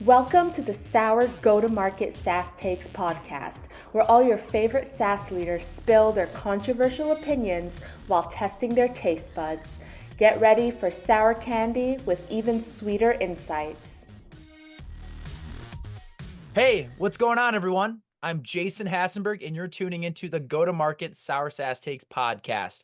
Welcome to the Sour Go-to-Market SaaS Takes podcast, where all your favorite SaaS leaders spill their controversial opinions while testing their taste buds. Get ready for sour candy with even sweeter insights. Hey, what's going on, everyone? I'm Jason Hassenberg, and you're tuning into the Go-to-Market Sour SaaS Takes podcast,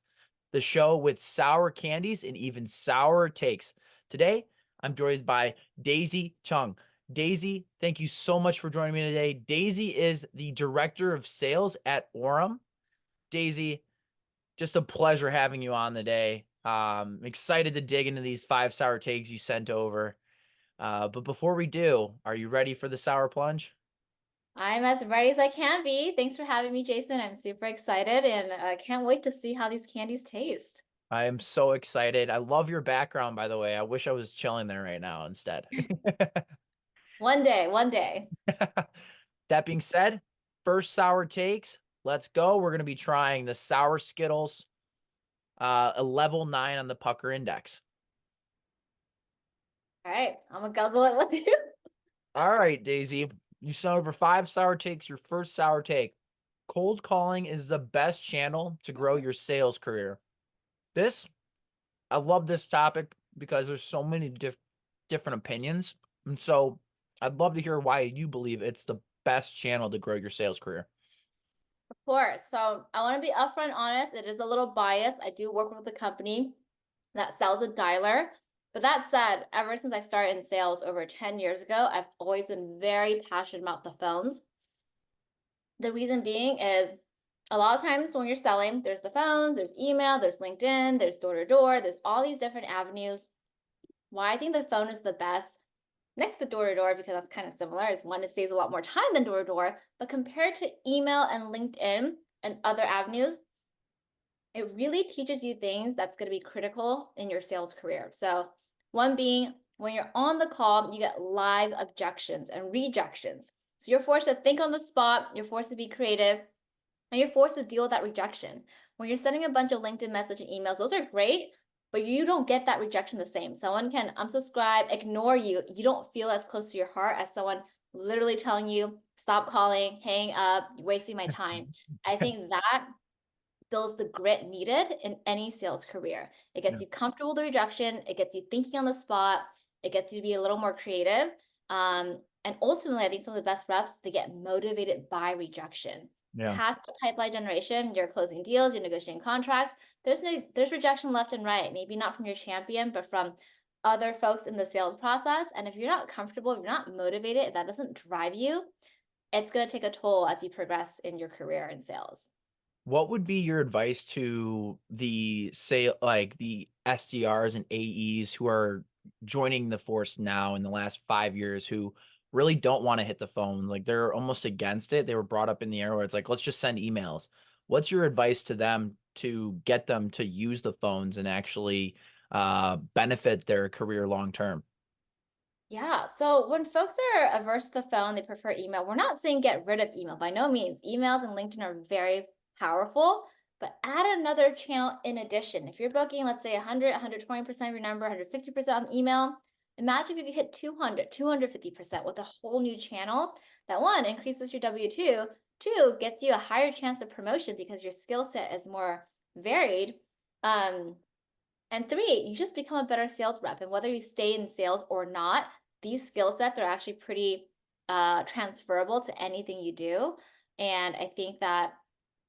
the show with sour candies and even sour takes. Today, I'm joined by Daisy Chung. Daisy, thank you so much for joining me today. Daisy is the Director of Sales at Orum. Daisy, just a pleasure having you on today. Excited to dig into these 5 sour takes you sent over. But before we do, are you ready for the sour plunge? I'm as ready as I can be. Thanks for having me, Jason. I'm super excited and I can't wait to see how these candies taste. I am so excited. I love your background, by the way. I wish I was chilling there right now instead. One day, one day. That being said, first sour takes. Let's go. We're going to be trying the Sour Skittles, a level 9 on the Pucker Index. All right, I'm gonna guzzle it with you. All right, Daisy. You sent over 5 sour takes. Your first sour take. Cold calling is the best channel to grow your sales career. I love this topic because there's so many different opinions. And so I'd love to hear why you believe it's the best channel to grow your sales career. Of course. So I want to be upfront and honest. It is a little biased. I do work with a company that sells a dialer. But that said, ever since I started in sales over 10 years ago, I've always been very passionate about the phones. The reason being is a lot of times when you're selling, there's the phones, there's email, there's LinkedIn, there's door to door, there's all these different avenues. Why I think the phone is the best next to door to door, because that's kind of similar, is one, it saves a lot more time than door to door. But compared to email and LinkedIn and other avenues, it really teaches you things that's going to be critical in your sales career. So, one being when you're on the call, you get live objections and rejections. So, you're forced to think on the spot, you're forced to be creative, and you're forced to deal with that rejection. When you're sending a bunch of LinkedIn message and emails, those are great, but you don't get that rejection the same. Someone can unsubscribe, ignore you. You don't feel as close to your heart as someone literally telling you, stop calling, hang up, you're wasting my time. I think that builds the grit needed in any sales career. It Yeah. gets you comfortable with the rejection, it gets you thinking on the spot, it gets you to be a little more creative. And ultimately, I think some of the best reps, they get motivated by rejection. Yeah. Past the pipeline generation, you're closing deals, you're negotiating contracts. There's rejection left and right. Maybe not from your champion, but from other folks in the sales process. And if you're not comfortable, if you're not motivated, if that doesn't drive you, it's going to take a toll as you progress in your career in sales. What would be your advice to the the SDRs and AEs who are joining the force now in the last 5 years who really don't want to hit the phone? Like they're almost against it. They were brought up in the era where it's like, let's just send emails. What's your advice to them to get them to use the phones and actually benefit their career long term? Yeah. So when folks are averse to the phone, they prefer email. We're not saying get rid of email by no means. Emails and LinkedIn are very powerful, but add another channel in addition. If you're booking, let's say 100, 120% of your number, 150% on email, imagine if you could hit 200, 250% with a whole new channel. That one increases your W2, two gets you a higher chance of promotion because your skill set is more varied. Um, and three, you just become a better sales rep. And whether you stay in sales or not, these skill sets are actually pretty transferable to anything you do. And I think that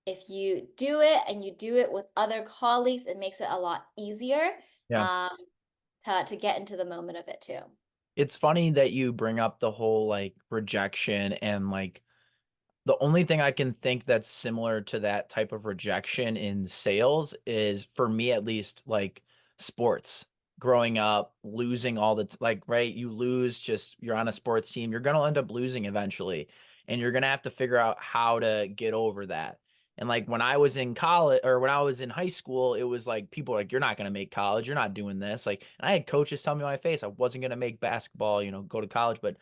if you do it and you do it with other colleagues, it makes it a lot easier Yeah. um, to get into the moment of it too. It's funny that you bring up the whole like rejection and like the only thing I can think that's similar to that type of rejection in sales is, for me at least, like sports. Growing up, losing all the like, right? You lose, just you're on a sports team, you're gonna end up losing eventually, and you're gonna have to figure out how to get over that. And like when I was in college or when I was in high school, it was like people were like, "You're not gonna make college. You're not doing this." Like, and I had coaches tell me to my face I wasn't gonna make basketball, go to college, but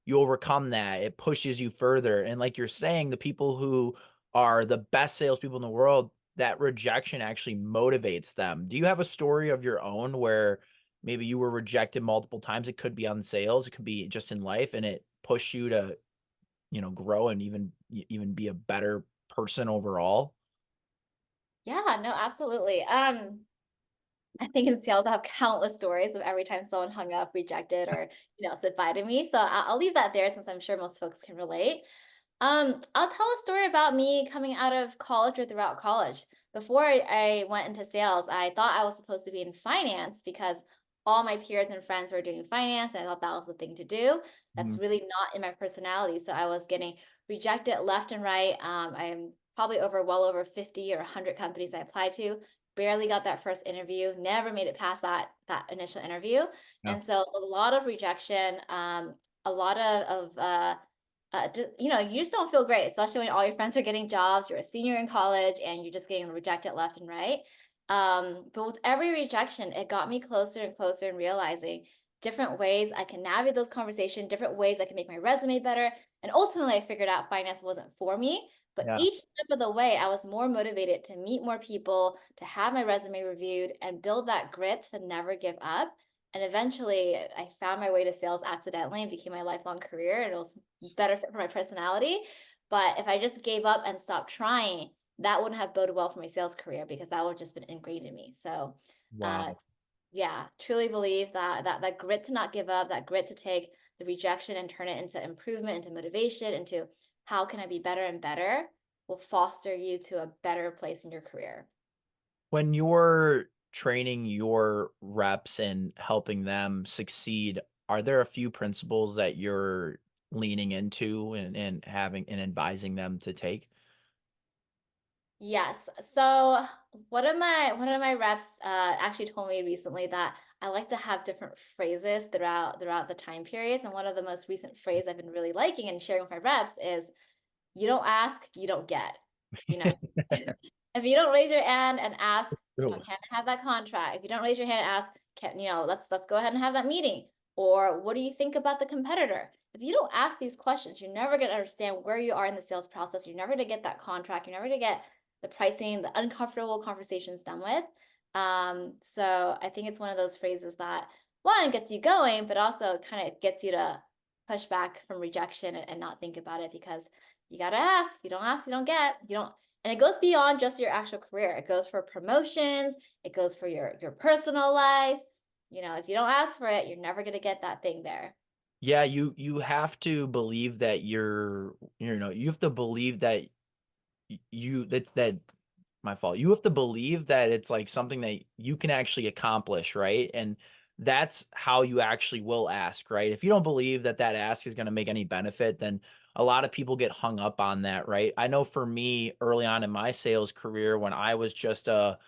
you overcome that. It pushes you further. And like you're saying, the people who are the best salespeople in the world, that rejection actually motivates them. Do you have a story of your own where maybe you were rejected multiple times. It could be on sales, it could be just in life, and it pushed you to, grow and even be a better person overall. Yeah, no, absolutely. I think in sales, I have countless stories of every time someone hung up, rejected, or said bye to me. So I'll leave that there since I'm sure most folks can relate. I'll tell a story about me coming out of college or throughout college. Before I went into sales, I thought I was supposed to be in finance because all my peers and friends were doing finance, and I thought that was the thing to do. That's Mhm. really not in my personality. So I was getting rejected left and right. I am probably well over 50 or 100 companies I applied to. Barely got that first interview. Never made it past that initial interview, Yeah. and so a lot of rejection. A lot you just don't feel great, especially when all your friends are getting jobs, you're a senior in college, and you're just getting rejected left and right. But with every rejection, it got me closer and closer and realizing different ways I can navigate those conversations, different ways I can make my resume better. And ultimately, I figured out finance wasn't for me. But Yeah. each step of the way, I was more motivated to meet more people, to have my resume reviewed, and build that grit to never give up. And eventually, I found my way to sales accidentally and became my lifelong career. And it was better fit for my personality. But if I just gave up and stopped trying, that wouldn't have boded well for my sales career because that would have just been ingrained in me. So, uh, Wow. yeah, truly believe that grit to not give up, that grit to take the rejection and turn it into improvement, into motivation, into how can I be better and better, will foster you to a better place in your career. When you're training your reps and helping them succeed, are there a few principles that you're leaning into and having and advising them to take? Yes. So one of my reps actually told me recently that I like to have different phrases throughout the time periods. And one of the most recent phrases I've been really liking and sharing with my reps is you don't ask, you don't get. You know, if you don't raise your hand and ask, Ooh. can I have that contract? If you don't raise your hand and ask, can let's go ahead and have that meeting. Or what do you think about the competitor? If you don't ask these questions, you're never going to understand where you are in the sales process. You're never going to get that contract. You're never going to get the pricing, the uncomfortable conversations done with. So I think it's one of those phrases that one gets you going, but also kind of gets you to push back from rejection and not think about it because you gotta ask. You don't ask, you don't get. You don't, and it goes beyond just your actual career. It goes for promotions. It goes for your personal life. If you don't ask for it, you're never gonna get that thing there. Yeah, you have to believe that you have to believe that that my fault. You have to believe that it's like something that you can actually accomplish, right? And that's how you actually will ask, right? If you don't believe that that ask is going to make any benefit, then a lot of people get hung up on that, right? I know for me early on in my sales career when I was just a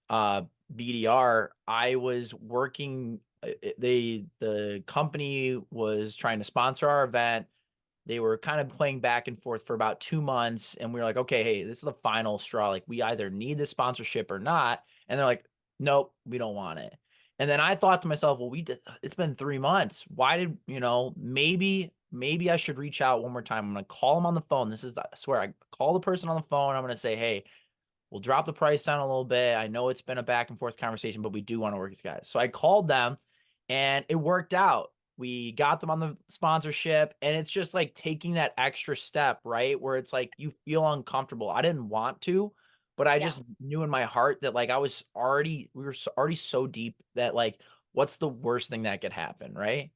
BDR, I was working the company was trying to sponsor our event. They were kind of playing back and forth for about 2 months, and we were like, "Okay, hey, this is the final straw, like, we either need this sponsorship or not," and they're like, "Nope, we don't want it." And then I thought to myself, "Well, it's been 3 months. Why did" maybe I should reach out one more time. I'm gonna call them on the phone. I swear, I call the person on the phone, I'm gonna say, "Hey, we'll drop the price down a little bit. I know it's been a back and forth conversation, but we do want to work with you guys." So I called them and it worked out. We got them on the sponsorship and it's just like taking that extra step, right? Where it's like you feel uncomfortable. I didn't want to, but I Yeah. just knew in my heart that like we were already so deep that like, what's the worst thing that could happen, right?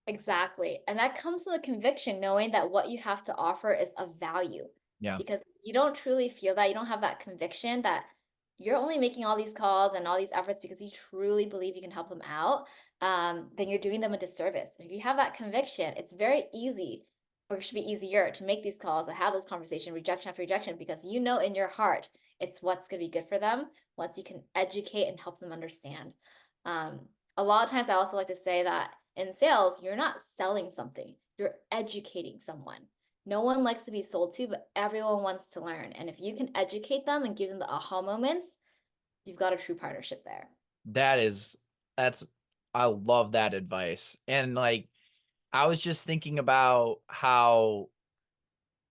Exactly. And that comes with a conviction, knowing that what you have to offer is of value. Yeah. Because you don't truly feel that, you don't have that conviction that you're only making all these calls and all these efforts because you truly believe you can help them out, then you're doing them a disservice. If you have that conviction, it's very easy, or it should be easier to make these calls, to have those conversations, rejection after rejection, because you know in your heart it's what's going to be good for them once you can educate and help them understand. Um, a lot of times I also like to say that in sales, you're not selling something, you're educating someone. No one likes to be sold to, but everyone wants to learn. And if you can educate them and give them the aha moments, you've got a true partnership there. That is that's I love that advice. And like I was just thinking about how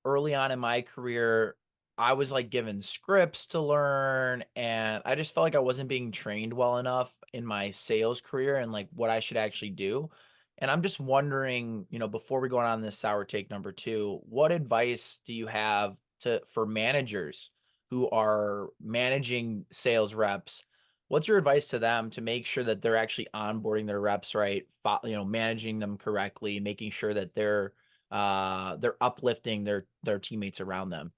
early on in my career I was like given scripts to learn, and I just felt like I wasn't being trained well enough in my sales career and like what I should actually do. And I'm just wondering, before we go on this sour take number two, what advice do you have for managers who are managing sales reps? What's your advice to them to make sure that they're actually onboarding their reps right, managing them correctly, making sure that they're uplifting their teammates around them?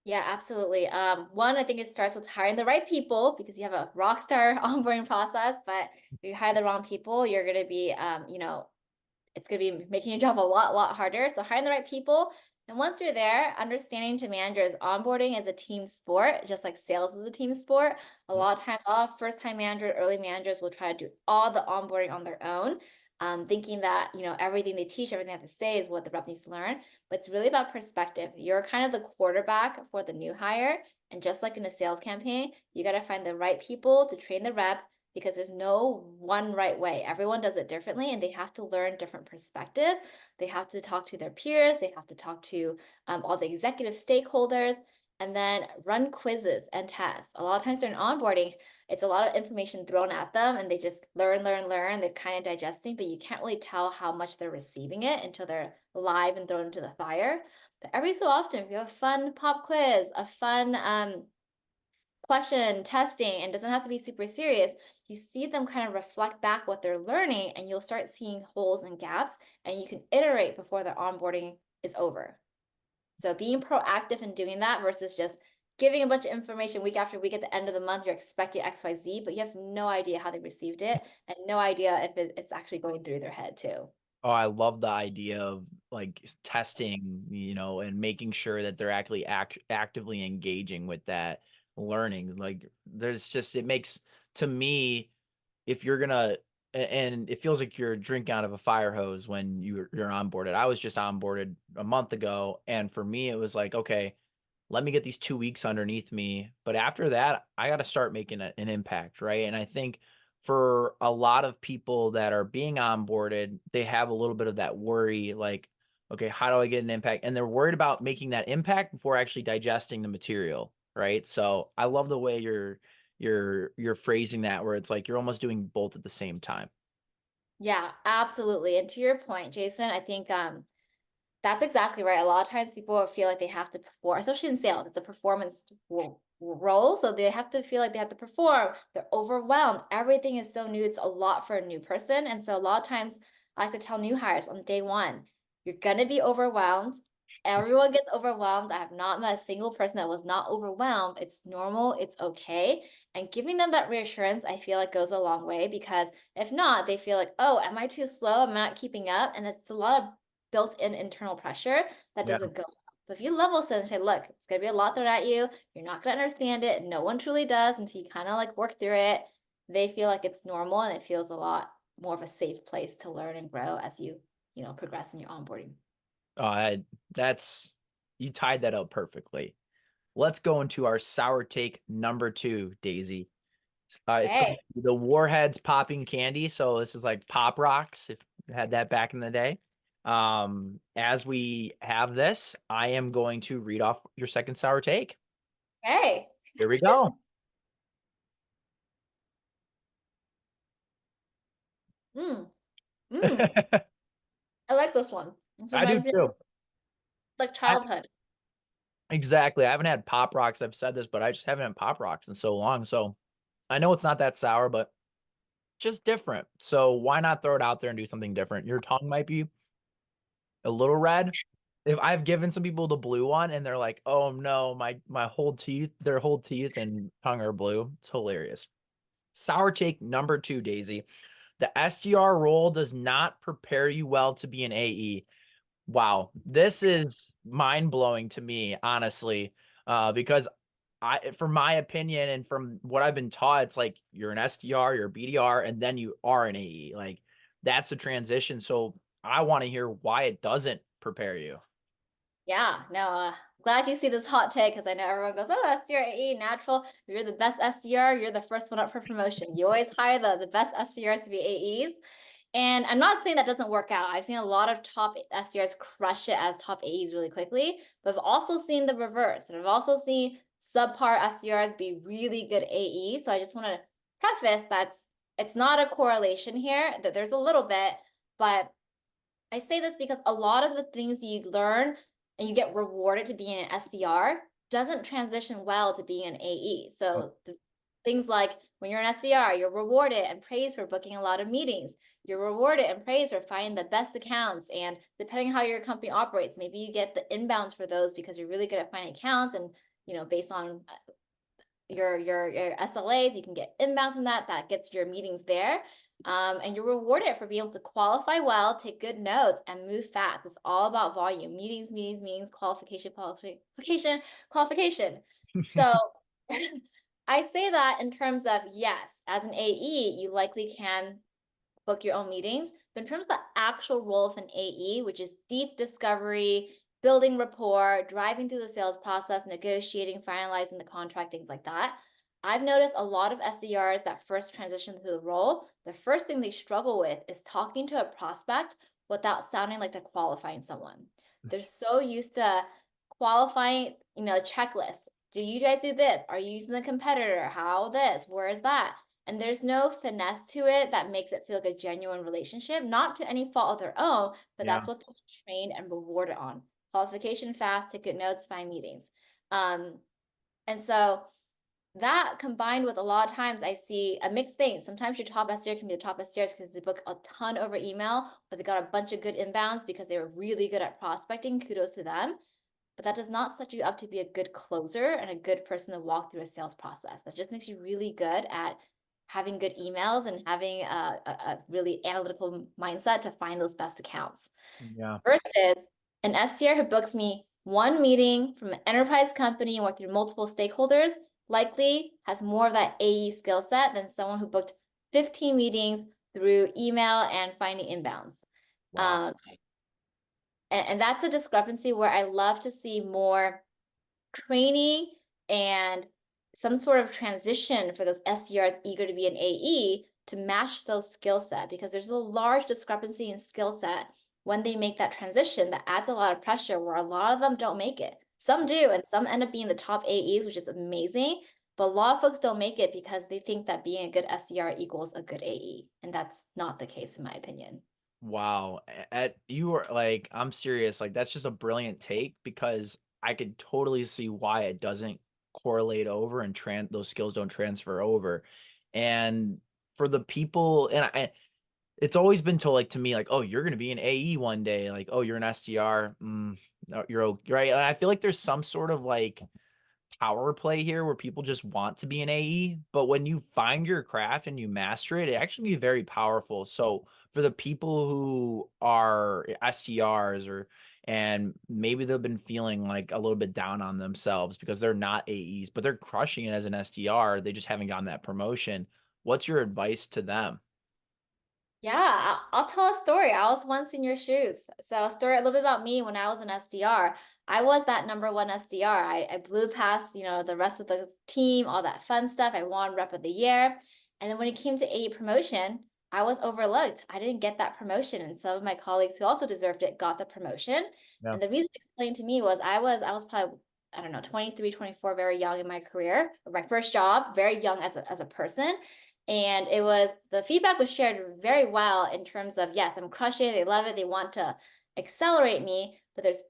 Yeah, absolutely. One, I think it starts with hiring the right people because you have a rock star onboarding process, but if you hire the wrong people, you're going to be, it's going to be making your job a lot harder. So hiring the right people. And once you're there, understanding to managers, onboarding is a team sport, just like sales is a team sport. A lot of times, all first-time managers, early managers will try to do all the onboarding on their own, thinking that everything they teach, everything they have to say is what the rep needs to learn. But it's really about perspective. You're kind of the quarterback for the new hire, and just like in a sales campaign, you got to find the right people to train the rep because there's no one right way. Everyone does it differently and they have to learn different perspective. They have to talk to their peers, they have to talk to all the executive stakeholders, and then run quizzes and tests. A lot of times during onboarding, it's a lot of information thrown at them and they just learn. They're kind of digesting, but you can't really tell how much they're receiving it until they're live and thrown into the fire. But every so often, if you have a fun pop quiz, a fun question testing, and doesn't have to be super serious, you see them kind of reflect back what they're learning and you'll start seeing holes and gaps and you can iterate before their onboarding is over. So being proactive in doing that versus just giving a bunch of information week after week at the end of the month, you're expecting XYZ, but you have no idea how they received it and no idea if it's actually going through their head too. Oh, I love the idea of like testing, and making sure that they're actually actively engaging with that learning. Like it makes, to me, if you're gonna, and it feels like you're drinking out of a fire hose when you're onboarded. I was just onboarded a month ago, and for me, it was like, okay, let me get these 2 weeks underneath me. But after that, I got to start making an impact, right? And I think for a lot of people that are being onboarded, they have a little bit of that worry, like, okay, how do I get an impact? And they're worried about making that impact before actually digesting the material, right? So I love the way you're phrasing that, where it's like you're almost doing both at the same time. Yeah, absolutely. And to your point, Jason, I think that's exactly right. A lot of times people feel like they have to perform, especially in sales. It's a performance role. So they have to feel like they have to perform. They're overwhelmed. Everything is so new. It's a lot for a new person. And so a lot of times I like to tell new hires on day one, you're going to be overwhelmed. Everyone gets overwhelmed. I have not met a single person that was not overwhelmed. It's normal. It's okay. And giving them that reassurance, I feel like goes a long way because if not, they feel like, oh, am I too slow? Am I not keeping up? And it's a lot of built-in internal pressure that Yeah. doesn't go well. But if you level set and say, look, it's gonna be a lot thrown at you, you're not gonna understand it, no one truly does until you kind of like work through it, they feel like it's normal and it feels a lot more of a safe place to learn and grow as you progress in your onboarding. That's, you tied that up perfectly. Let's go into our sour take number two, Daisy. It's going Okay. to be the Warheads popping candy. So this is like Pop Rocks, if you had that back in the day. As we have this, I am going to read off your second sour take. Okay. Here we go. Mm, mm. I like this one. This I do reminds me of too. like I, childhood. exactly. I haven't had Pop Rocks. I've said this, but I just haven't had Pop Rocks in so long. So I know it's not that sour, but just different. So why not throw it out there and do something different? Your tongue might be a little red. If I've given some people the blue one and they're like, "Oh no, my whole teeth, their whole teeth and tongue are blue." It's hilarious. Sour take number two, Daisy. The SDR role does not prepare you well to be an AE. Wow, this is mind blowing to me, honestly, because from my opinion and from what I've been taught, it's like you're an SDR, you're a BDR, and then you are an AE. Like that's the transition. So I want to hear why it doesn't prepare you. Yeah, no, glad you see this hot take because I know everyone goes, oh, SDR AE, natural. If you're the best SDR, you're the first one up for promotion. You always hire the best SDRs to be AEs. And I'm not saying that doesn't work out. I've seen a lot of top SDRs crush it as top AEs really quickly, but I've also seen the reverse. And I've also seen subpar SDRs be really good AEs. So I just want to preface that it's not a correlation here, that there's a little bit, but I say this because a lot of the things you learn and you get rewarded to being an SDR doesn't transition well to being an AE. Oh, So things like when you're an SDR, you're rewarded and praised for booking a lot of meetings. You're rewarded and praised for finding the best accounts. And depending on how your company operates, maybe you get the inbounds for those because you're really good at finding accounts. And based on your SLAs, you can get inbounds from that. That gets your meetings there. And you're rewarded for being able to qualify well, take good notes, and move fast. It's all about volume. Meetings, meetings, meetings, qualification, qualification, qualification. So I say that in terms of, yes, as an AE, you likely can book your own meetings. But in terms of the actual role of an AE, which is deep discovery, building rapport, driving through the sales process, negotiating, finalizing the contract, things like that, I've noticed a lot of SDRs that first transition to the role, the first thing they struggle with is talking to a prospect without sounding like they're qualifying someone. They're so used to qualifying, checklists. Do you guys do this? Are you using the competitor? How this? Where is that? And there's no finesse to it that makes it feel like a genuine relationship, not to any fault of their own, but yeah. that's what they're trained and rewarded on. Qualification fast, take good notes, find meetings. And so that combined with a lot of times I see a mixed thing. Sometimes your top SDR can be the top SDRs because they book a ton over email, but they got a bunch of good inbounds because they were really good at prospecting. Kudos to them. But that does not set you up to be a good closer and a good person to walk through a sales process. That just makes you really good at having good emails and having a really analytical mindset to find those best accounts. Yeah. Versus an SDR who books me one meeting from an enterprise company and worked through multiple stakeholders likely has more of that AE skill set than someone who booked 15 meetings through email and finding inbounds. Wow. Um, and that's a discrepancy where I love to see more training and some sort of transition for those SDRs eager to be an AE to match those skill set, because there's a large discrepancy in skill set when they make that transition that adds a lot of pressure where a lot of them don't make it. Some do, and some end up being the top AEs, which is amazing. But a lot of folks don't make it because they think that being a good SDR equals a good AE. And that's not the case, in my opinion. Wow. You are like, I'm serious. Like, that's just a brilliant take because I could totally see why it doesn't correlate over and those skills don't transfer over. And for the people, it's always been told like to me, like, oh, you're gonna be an AE one day, like, oh, you're an SDR. No, you're right. I feel like there's some sort of like power play here where people just want to be an AE, but when you find your craft and you master it, it actually be very powerful. So for the people who are SDRs and maybe they've been feeling like a little bit down on themselves because they're not AEs, but they're crushing it as an SDR, they just haven't gotten that promotion. What's your advice to them? Yeah, I'll tell a story. I was once in your shoes. So a story a little bit about me when I was an SDR. I was that number one SDR. I blew past, the rest of the team, all that fun stuff. I won rep of the year. And then when it came to AE promotion, I was overlooked. I didn't get that promotion. And some of my colleagues who also deserved it got the promotion. Yeah. And the reason explained to me was I was probably, I don't know, 23, 24, very young in my career, my first job, very young as a person. And the feedback was shared very well in terms of, yes, I'm crushing it. They love it. They want to accelerate me, but there's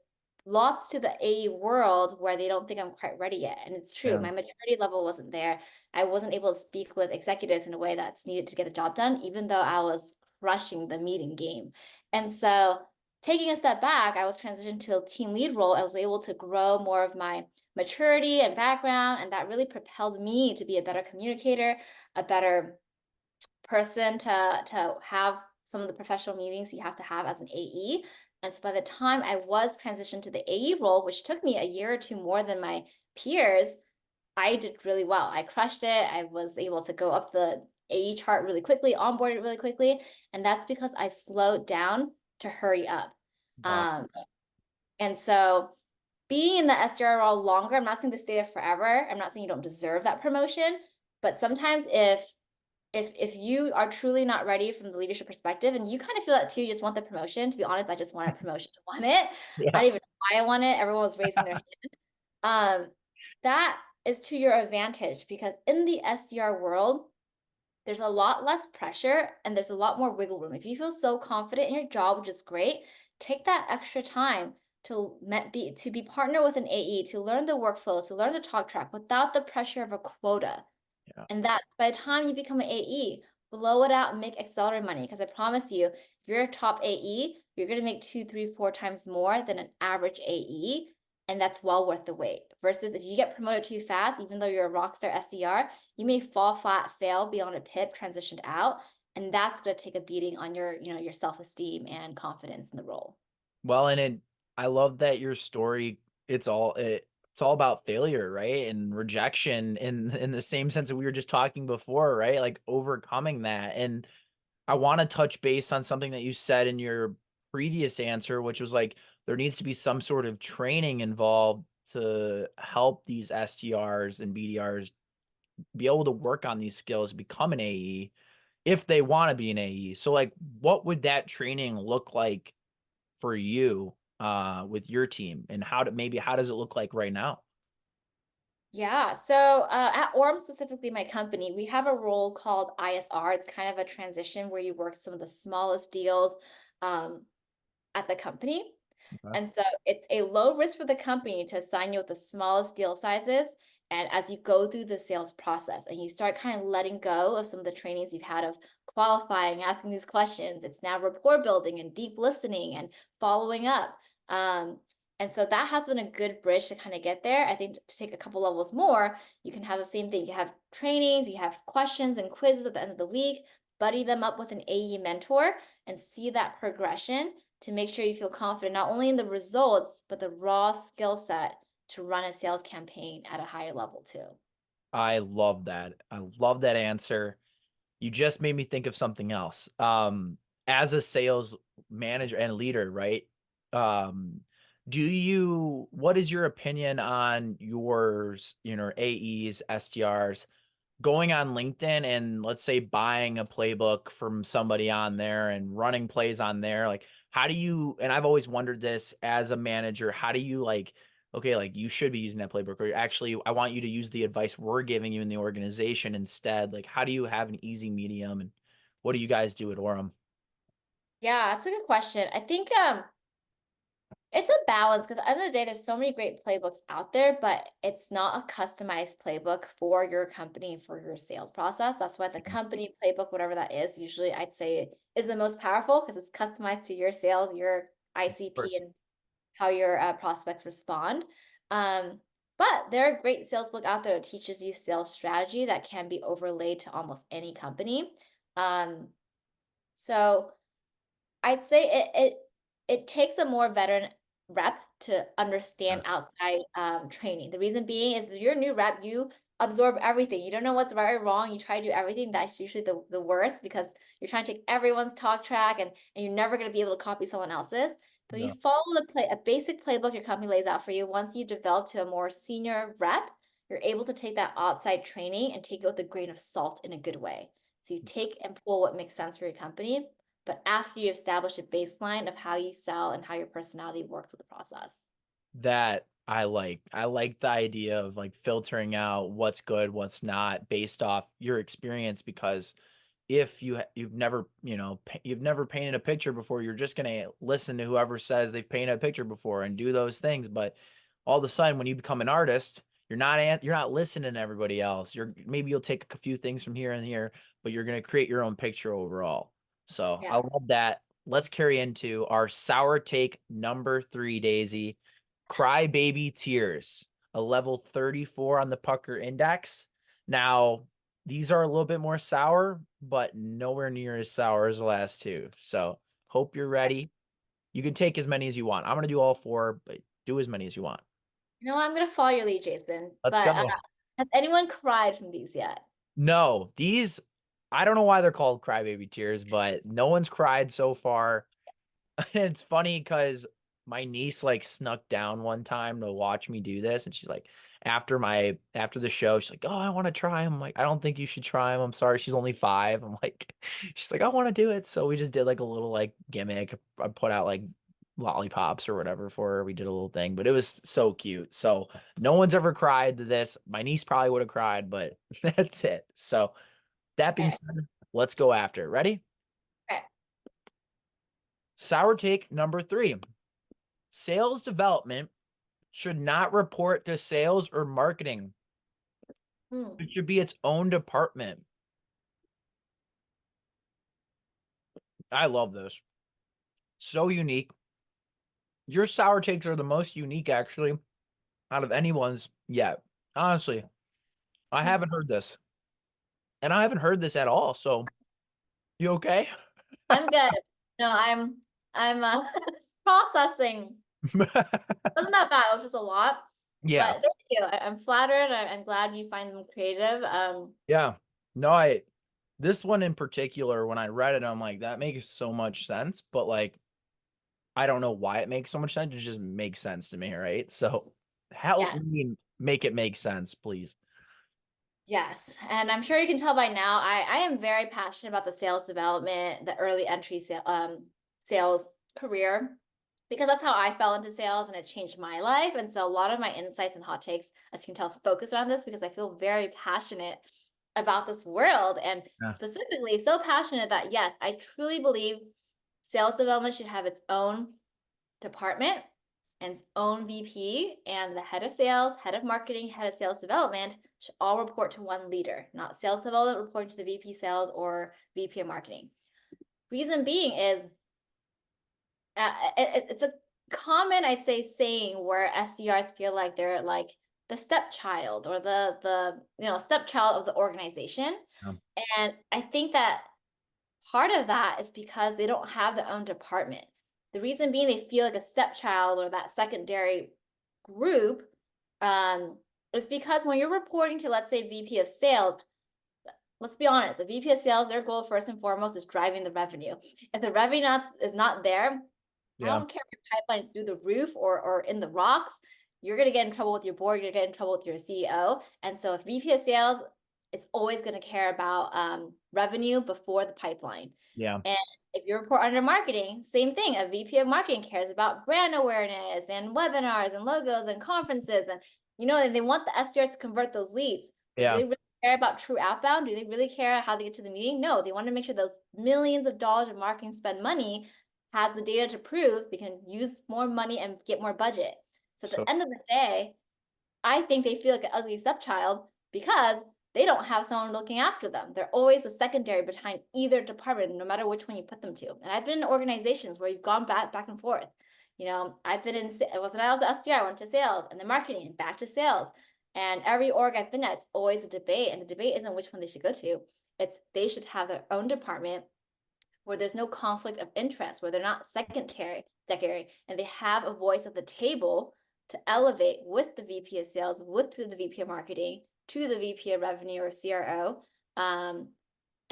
lots to the AE world where they don't think I'm quite ready yet. And it's true. Yeah. My maturity level wasn't there. I wasn't able to speak with executives in a way that's needed to get the job done, even though I was crushing the meeting game. And so taking a step back, I was transitioned to a team lead role. I was able to grow more of my maturity and background, and that really propelled me to be a better communicator, a better person to have some of the professional meetings you have to have as an AE. And so by the time I was transitioned to the AE role, which took me a year or two more than my peers, I did really well. I crushed it. I was able to go up the AE chart really quickly, onboarded really quickly. And that's because I slowed down to hurry up. Wow. Um, and so being in the SDR role longer, I'm not saying to stay there forever. I'm not saying you don't deserve that promotion, but sometimes if if you are truly not ready from the leadership perspective, and you kind of feel that too, you just want the promotion. To be honest, I just want a promotion to want it. I Yeah. don't even know why I want it. Everyone was raising their hand. Um, that is to your advantage because in the SDR world, there's a lot less pressure and there's a lot more wiggle room. If you feel so confident in your job, which is great, take that extra time to be partner with an AE, to learn the workflows, to learn the talk track without the pressure of a quota. Yeah. And that by the time you become an AE, blow it out and make accelerator money. Because I promise you, if you're a top AE, you're gonna make 2, 3, 4 times more than an average AE. And that's well worth the wait. Versus if you get promoted too fast, even though you're a rockstar SDR, you may fall flat, fail beyond a pip, transitioned out. And that's gonna take a beating on your self-esteem and confidence in the role. Well, I love that your story, it's all about failure, right? And rejection in the same sense that we were just talking before, right? Like overcoming that. And I want to touch base on something that you said in your previous answer, which was like there needs to be some sort of training involved to help these SDRs and BDRs be able to work on these skills, become an AE if they want to be an AE. So like what would that training look like for you with your team, and how does it look like right now? Yeah. So at Orum, specifically my company, we have a role called ISR. It's kind of a transition where you work some of the smallest deals um, at the company. Okay. And so it's a low risk for the company to assign you with the smallest deal sizes. And as you go through the sales process and you start kind of letting go of some of the trainings you've had of qualifying, asking these questions, it's now rapport building and deep listening and following up. Um, and so that has been a good bridge to kind of get there. I think to take a couple levels more, you can have the same thing. You have trainings, you have questions and quizzes at the end of the week, buddy them up with an AE mentor and see that progression to make sure you feel confident not only in the results, but the raw skill set to run a sales campaign at a higher level too. I love that. I love that answer. You just made me think of something else. As a sales manager and leader, right? Um, what is your opinion on yours, AEs, SDRs going on LinkedIn and let's say buying a playbook from somebody on there and running plays on there? Like, how do you, and I've always wondered this as a manager, how do you like, okay, like you should be using that playbook, or actually, I want you to use the advice we're giving you in the organization instead. Like, how do you have an easy medium, and what do you guys do at Orum? Yeah, that's a good question. I think it's a balance because at the end of the day, there's so many great playbooks out there, but it's not a customized playbook for your company, for your sales process. That's why the company playbook, whatever that is, usually I'd say is the most powerful because it's customized to your sales, your Of ICP, course. and how your prospects respond. Um, but there are great sales book out there that teaches you sales strategy that can be overlaid to almost any company. Um, so I'd say it takes a more veteran rep to Yeah. understand outside training. The reason being is if you're a new rep, you absorb everything. You don't know what's right or wrong. You try to do everything. That's usually the worst because you're trying to take everyone's talk track and you're never going to be able to copy someone else's. But you Yeah. follow a basic playbook your company lays out for you. Once you develop to a more senior rep, you're able to take that outside training and take it with a grain of salt in a good way. So you take and pull what makes sense for your company, but after you establish a baseline of how you sell and how your personality works with the process. That I like. I like the idea of like filtering out what's good, what's not based off your experience, because if you've never, you've never painted a picture before, you're just going to listen to whoever says they've painted a picture before and do those things. But all of a sudden when you become an artist, you're not listening to everybody else. Maybe you'll take a few things from here and here, but you're going to create your own picture overall. So I Yeah. love that. Let's carry into our sour take number 3, Daisy. Crybaby Tears, a level 34 on the Pucker Index. Now, these are a little bit more sour, but nowhere near as sour as the last two. So, hope you're ready. You can take as many as you want. I'm going to do all 4, but do as many as you want. You know, I'm gonna follow your lead, Jason. Let's But go. has anyone cried from these yet? No, these, I don't know why they're called Crybaby Tears, but no one's cried so far. It's funny because my niece like snuck down one time to watch me do this, and she's like, after the show, she's like, "Oh, I want to try him." I'm like, "I don't think you should try him. I'm sorry, she's only 5." I'm like, she's like, "I want to do it." So we just did like a little like gimmick. I put out like lollipops or whatever for her. We did a little thing, but it was so cute. So no one's ever cried to this. My niece probably would have cried, but that's it. So that being Okay. said, let's go after it. Ready? Okay. Sour take number 3. Sales development should not report to sales or marketing. Hmm. It should be its own department. I love this. So unique. Your sour takes are the most unique, actually, out of anyone's yet. Honestly, I Hmm. haven't heard this. And I haven't heard this at all. So, you okay? I'm good. No, I'm processing. Wasn't that bad? It was just a lot. Yeah. But thank you. I'm flattered. I'm glad you find them creative. Yeah. No, this one in particular, when I read it, I'm like, that makes so much sense. But like, I don't know why it makes so much sense. It just makes sense to me, right? So help Yeah. me make it make sense, please. Yes, and I'm sure you can tell by now, I am very passionate about the sales development, the early entry sales career, because that's how I fell into sales and it changed my life. And so a lot of my insights and hot takes, as you can tell, is focused on this because I feel very passionate about this world and Yeah. specifically so passionate that yes, I truly believe sales development should have its own department and its own VP, and the head of sales, head of marketing, head of sales development should all report to one leader, not sales development reporting to the VP sales or VP of marketing. Reason being is it's a common, I'd say, saying where SDRs feel like they're like the stepchild or the stepchild of the organization. Yeah. And I think that part of that is because they don't have their own department. The reason being they feel like a stepchild or that secondary group is because when you're reporting to, let's say, VP of sales, let's be honest, the VP of sales, their goal first and foremost is driving the revenue. If the revenue is not there, I Yeah. don't care if your pipeline's through the roof or in the rocks, you're gonna get in trouble with your board, you're gonna get in trouble with your CEO. And so if VP of sales is always gonna care about revenue before the pipeline. Yeah. And if you report under marketing, same thing. A VP of marketing cares about brand awareness and webinars and logos and conferences. And and they want the SDRs to convert those leads. But do Yeah. they really care about true outbound? Do they really care how they get to the meeting? No, they want to make sure those millions of dollars of marketing spend money has the data to prove they can use more money and get more budget. So at So the end of the day, I think they feel like an ugly stepchild because they don't have someone looking after them. They're always a secondary behind either department, no matter which one you put them to. And I've been in organizations where you've gone back and forth. I've been it wasn't out of the SDR, I went to sales and then marketing and back to sales. And every org I've been at, it's always a debate. And the debate isn't which one they should go to. It's they should have their own department where there's no conflict of interest, where they're not secondary, and they have a voice at the table to elevate with the VP of sales, with the VP of marketing to the VP of revenue or CRO.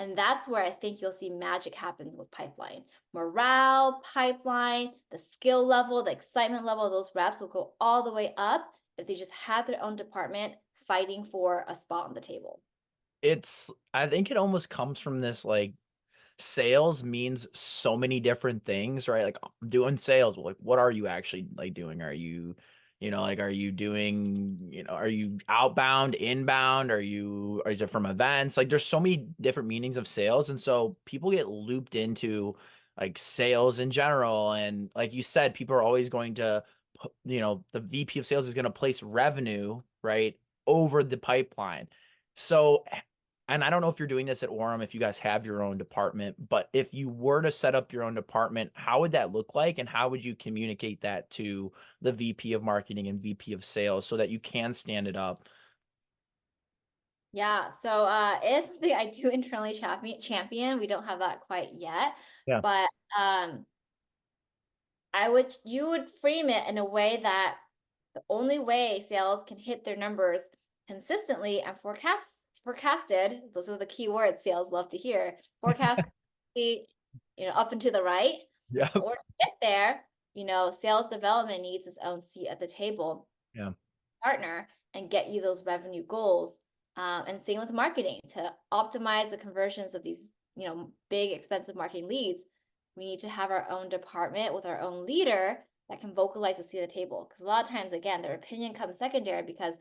And that's where I think you'll see magic happen with pipeline. Morale, pipeline, the skill level, the excitement level of those reps will go all the way up if they just have their own department fighting for a spot on the table. I think it almost comes from this like sales means so many different things, right? Like I'm doing sales, but like what are you actually like doing? Are you, like are you doing, are you outbound, inbound? Or is it from events? Like there's so many different meanings of sales. And so people get looped into like sales in general. And like you said, people are always going to, the VP of sales is going to place revenue, right, over the pipeline. So and I don't know if you're doing this at Orum, if you guys have your own department, but if you were to set up your own department, how would that look like? And how would you communicate that to the VP of marketing and VP of sales so that you can stand it up? Yeah, so it's something I do internally champion. We don't have that quite yet, Yeah. but you would frame it in a way that the only way sales can hit their numbers consistently and forecasted, those are the key words sales love to hear. Forecast, up and to the right. Yeah. In order to get there, sales development needs its own seat at the table Yeah. partner. and get you those revenue goals. And same with marketing, to optimize the conversions of these, big expensive marketing leads. We need to have our own department with our own leader that can vocalize the seat of the table. Because a lot of times, again, their opinion comes secondary because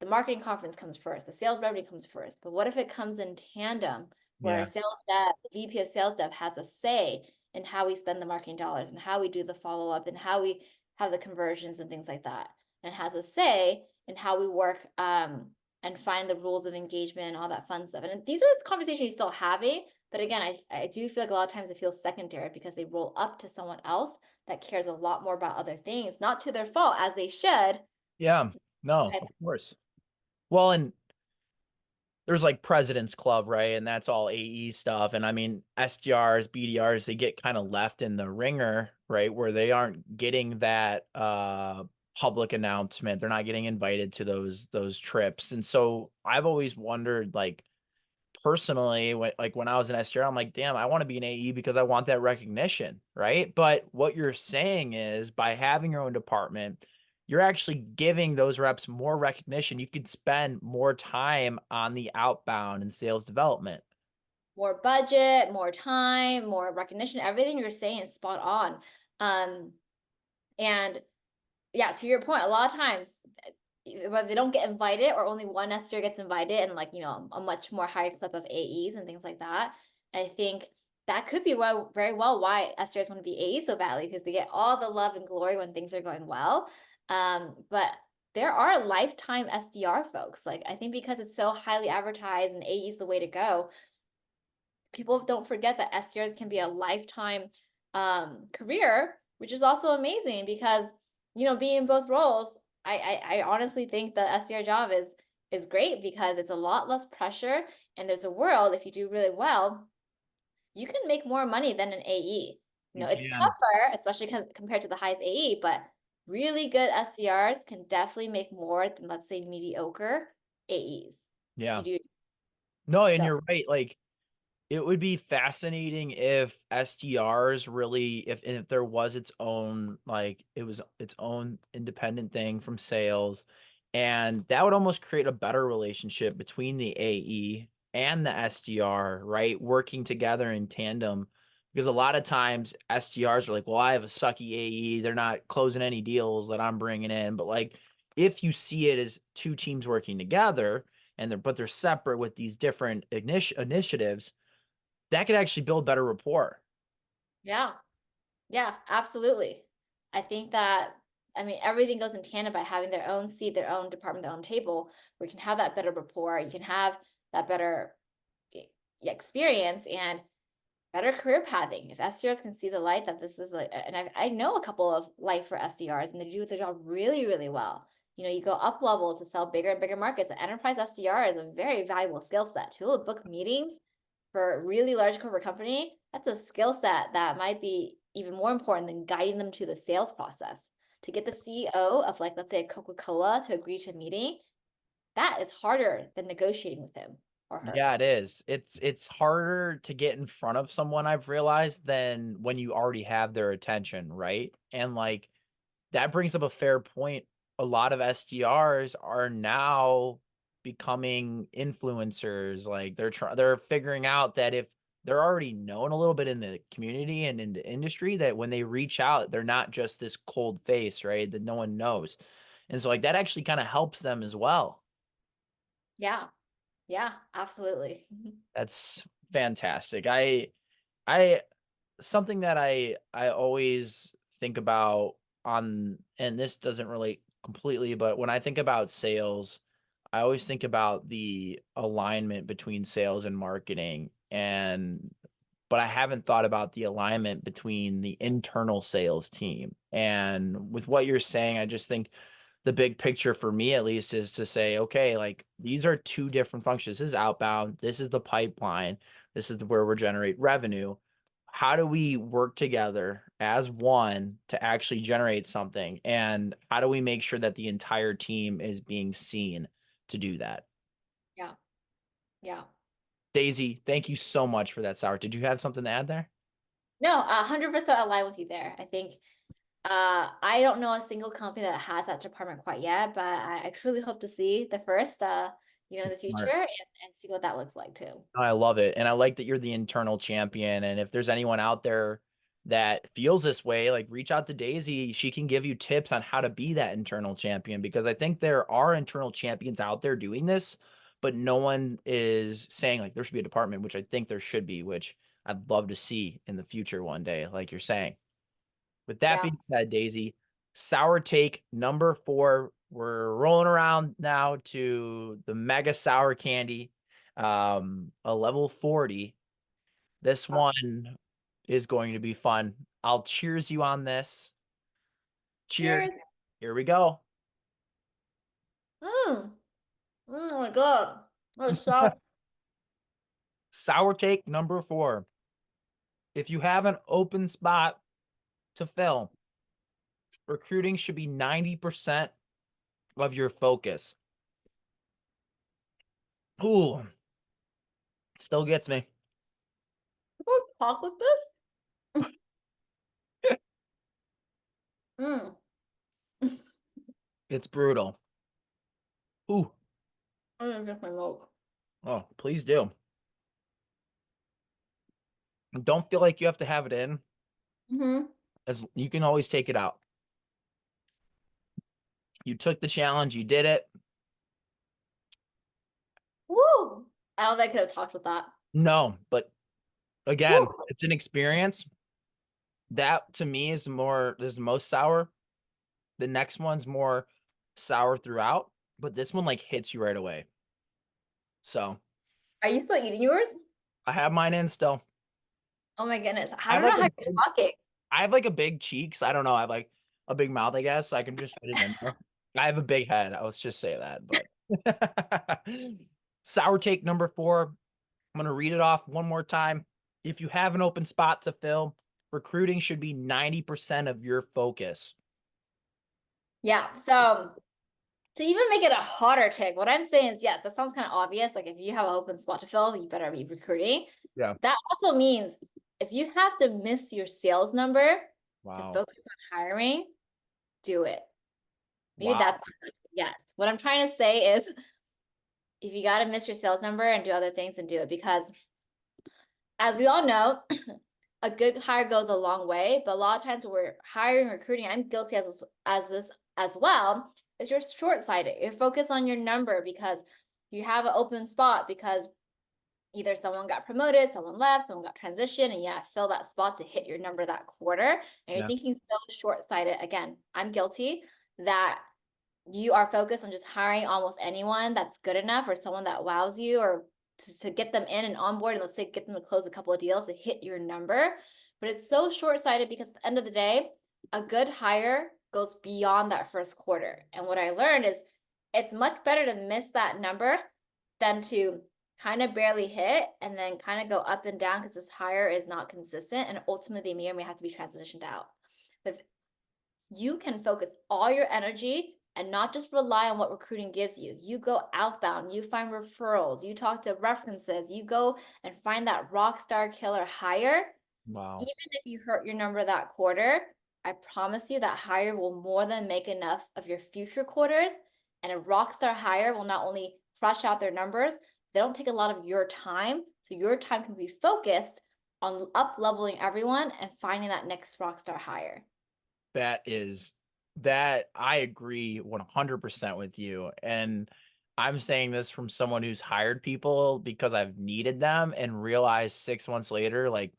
the marketing conference comes first, the sales revenue comes first. But what if it comes in tandem where Yeah. sales dev, the VP of sales dev has a say in how we spend the marketing dollars and how we do the follow-up and how we have the conversions and things like that, and has a say in how we work and find the rules of engagement and all that fun stuff. And these are conversations you're still having, but again, I do feel like a lot of times it feels secondary because they roll up to someone else that cares a lot more about other things, not to their fault, as they should. Yeah. No, of course. Well, and there's like President's Club, right? And that's all AE stuff. And I mean, SDRs, BDRs, they get kind of left in the ringer, right? Where they aren't getting that public announcement. They're not getting invited to those trips. And so I've always wondered, like, personally, when I was an SDR, I'm like, damn, I want to be an AE because I want that recognition, right? But what you're saying is by having your own department, you're actually giving those reps more recognition. You can spend more time on the outbound and sales development. More budget, more time, more recognition. Everything you're saying is spot on. And yeah, to your point, a lot of times whether they don't get invited or only one SDR gets invited, and like, a much more higher clip of AEs and things like that. I think that could be very well why SDRs want to be AEs so badly, because they get all the love and glory when things are going well. But there are lifetime SDR folks. Like, I think because it's so highly advertised and AE is the way to go, people don't forget that SDRs can be a lifetime career, which is also amazing because, being in both roles, I honestly think the SDR job is great because it's a lot less pressure, and there's a world, if you do really well, you can make more money than an AE. You It's can. tougher, especially compared to the highest AE, but really good SDRs can definitely make more than, let's say, mediocre AEs. Yeah. You do. No, and So you're right. Like, it would be fascinating if SDRs really, if there was its own, like, it was its own independent thing from sales, and that would almost create a better relationship between the AE and the SDR, right? Working together in tandem. Because a lot of times SDRs are like, well, I have a sucky AE. They're not closing any deals that I'm bringing in. But like, if you see it as two teams working together and they're separate with these different initiatives, that could actually build better rapport. yeah. Yeah, absolutely. I think that, everything goes in tandem by having their own seat, their own department, their own table, where you can have that better rapport, you can have that better experience and better career pathing. If SDRs can see the light that this is like, and I know a couple of life for SDRs, and they do their job really, really well. You go up level to sell bigger and bigger markets. An enterprise SDR is a very valuable skill set. To be able to book meetings for a really large corporate company, that's a skill set that might be even more important than guiding them to the sales process. To get the CEO of, like, let's say a Coca-Cola to agree to a meeting, that is harder than negotiating with him or her. Yeah, it is. It's harder to get in front of someone, I've realized, than when you already have their attention, right? And like, that brings up a fair point. A lot of SDRs are now becoming influencers. Like, they're figuring out that if they're already known a little bit in the community and in the industry, that when they reach out, they're not just this cold face, right? That no one knows. And so like that actually kind of helps them as well. Yeah, yeah, absolutely. That's fantastic. I something that I always think about on, and this doesn't relate completely, but when I think about sales, I always think about the alignment between sales and marketing, and but I haven't thought about the alignment between the internal sales team. And with what you're saying, I just think the big picture for me at least is to say, okay, like, these are two different functions. This is outbound, this is the pipeline, this is where we're generate revenue. How do we work together as one to actually generate something? And how do we make sure that the entire team is being seen to do that? Yeah, yeah. Daisy, thank you so much for that, Sour. Did you have something to add there? No, 100% align with you there. I think I don't know a single company that has that department quite yet, but I truly hope to see the first, in the future Smart. and see what that looks like too. I love it. And I like that you're the internal champion. And if there's anyone out there that feels this way, like reach out to Daisy. She can give you tips on how to be that internal champion because I think there are internal champions out there doing this, but no one is saying like there should be a department, which I think there should be, which I'd love to see in the future one day, like you're saying. With that Yeah. being said, Daisy, sour take number 4. We're rolling around now to the mega sour candy, a level 40. This one is going to be fun. I'll cheers you on this. Cheers. Cheers. Here we go. Mm. Oh my God. That was so Sour take number 4. If you have an open spot to fill, recruiting should be 90% of your focus. Ooh, still gets me. People talk with this? Mm. It's brutal. Ooh, I'm gonna drink my milk. oh, please do. Don't feel like you have to have it in, Mm-hmm. as you can always take it out. You took the challenge, you did it. Woo! I don't think I could have talked with that. No, but again, Woo! it's an experience. That to me is the most sour. The next one's more sour throughout, but this one like hits you right away. So Are you still eating yours? I have mine in still. Oh my goodness. I I have don't like know a how you're big, talking. I have like a big cheeks. I don't know. I have like a big mouth, I guess. So I can just fit it in there. I have a big head. Let's just say that. But sour take number 4. I'm going to read it off one more time. If you have an open spot to fill, recruiting should be 90% of your focus. Yeah. So to even make it a hotter take, what I'm saying is yes, that sounds kind of obvious. Like if you have an open spot to fill, you better be recruiting. Yeah. That also means if you have to miss your sales number to Wow. focus on hiring, do it. Maybe Wow. that's yes. What I'm trying to say is if you got to miss your sales number and do other things and do it because as we all know, a good hire goes a long way, but a lot of times when we're hiring, recruiting, I'm guilty as this as well, is you're short-sighted. You're focused on your number because you have an open spot because either someone got promoted, someone left, someone got transitioned, and yeah, fill that spot to hit your number that quarter. And you're Yeah. thinking so short-sighted. Again, I'm guilty that you are focused on just hiring almost anyone that's good enough or someone that wows you or to get them in and on board and let's say get them to close a couple of deals to hit your number. But it's so short-sighted because at the end of the day, a good hire goes beyond that first quarter. And what I learned is it's much better to miss that number than to kind of barely hit and then kind of go up and down because this hire is not consistent and ultimately they may or may have to be transitioned out. But if you can focus all your energy and not just rely on what recruiting gives you. You go outbound, you find referrals, you talk to references, you go and find that rock star killer hire. Wow. Even if you hurt your number that quarter, I promise you that hire will more than make enough of your future quarters. And a rock star hire will not only crush out their numbers, they don't take a lot of your time. So your time can be focused on up leveling everyone and finding that next rock star hire. That I agree 100% with you. And I'm saying this from someone who's hired people because I've needed them and realized 6 months later, like,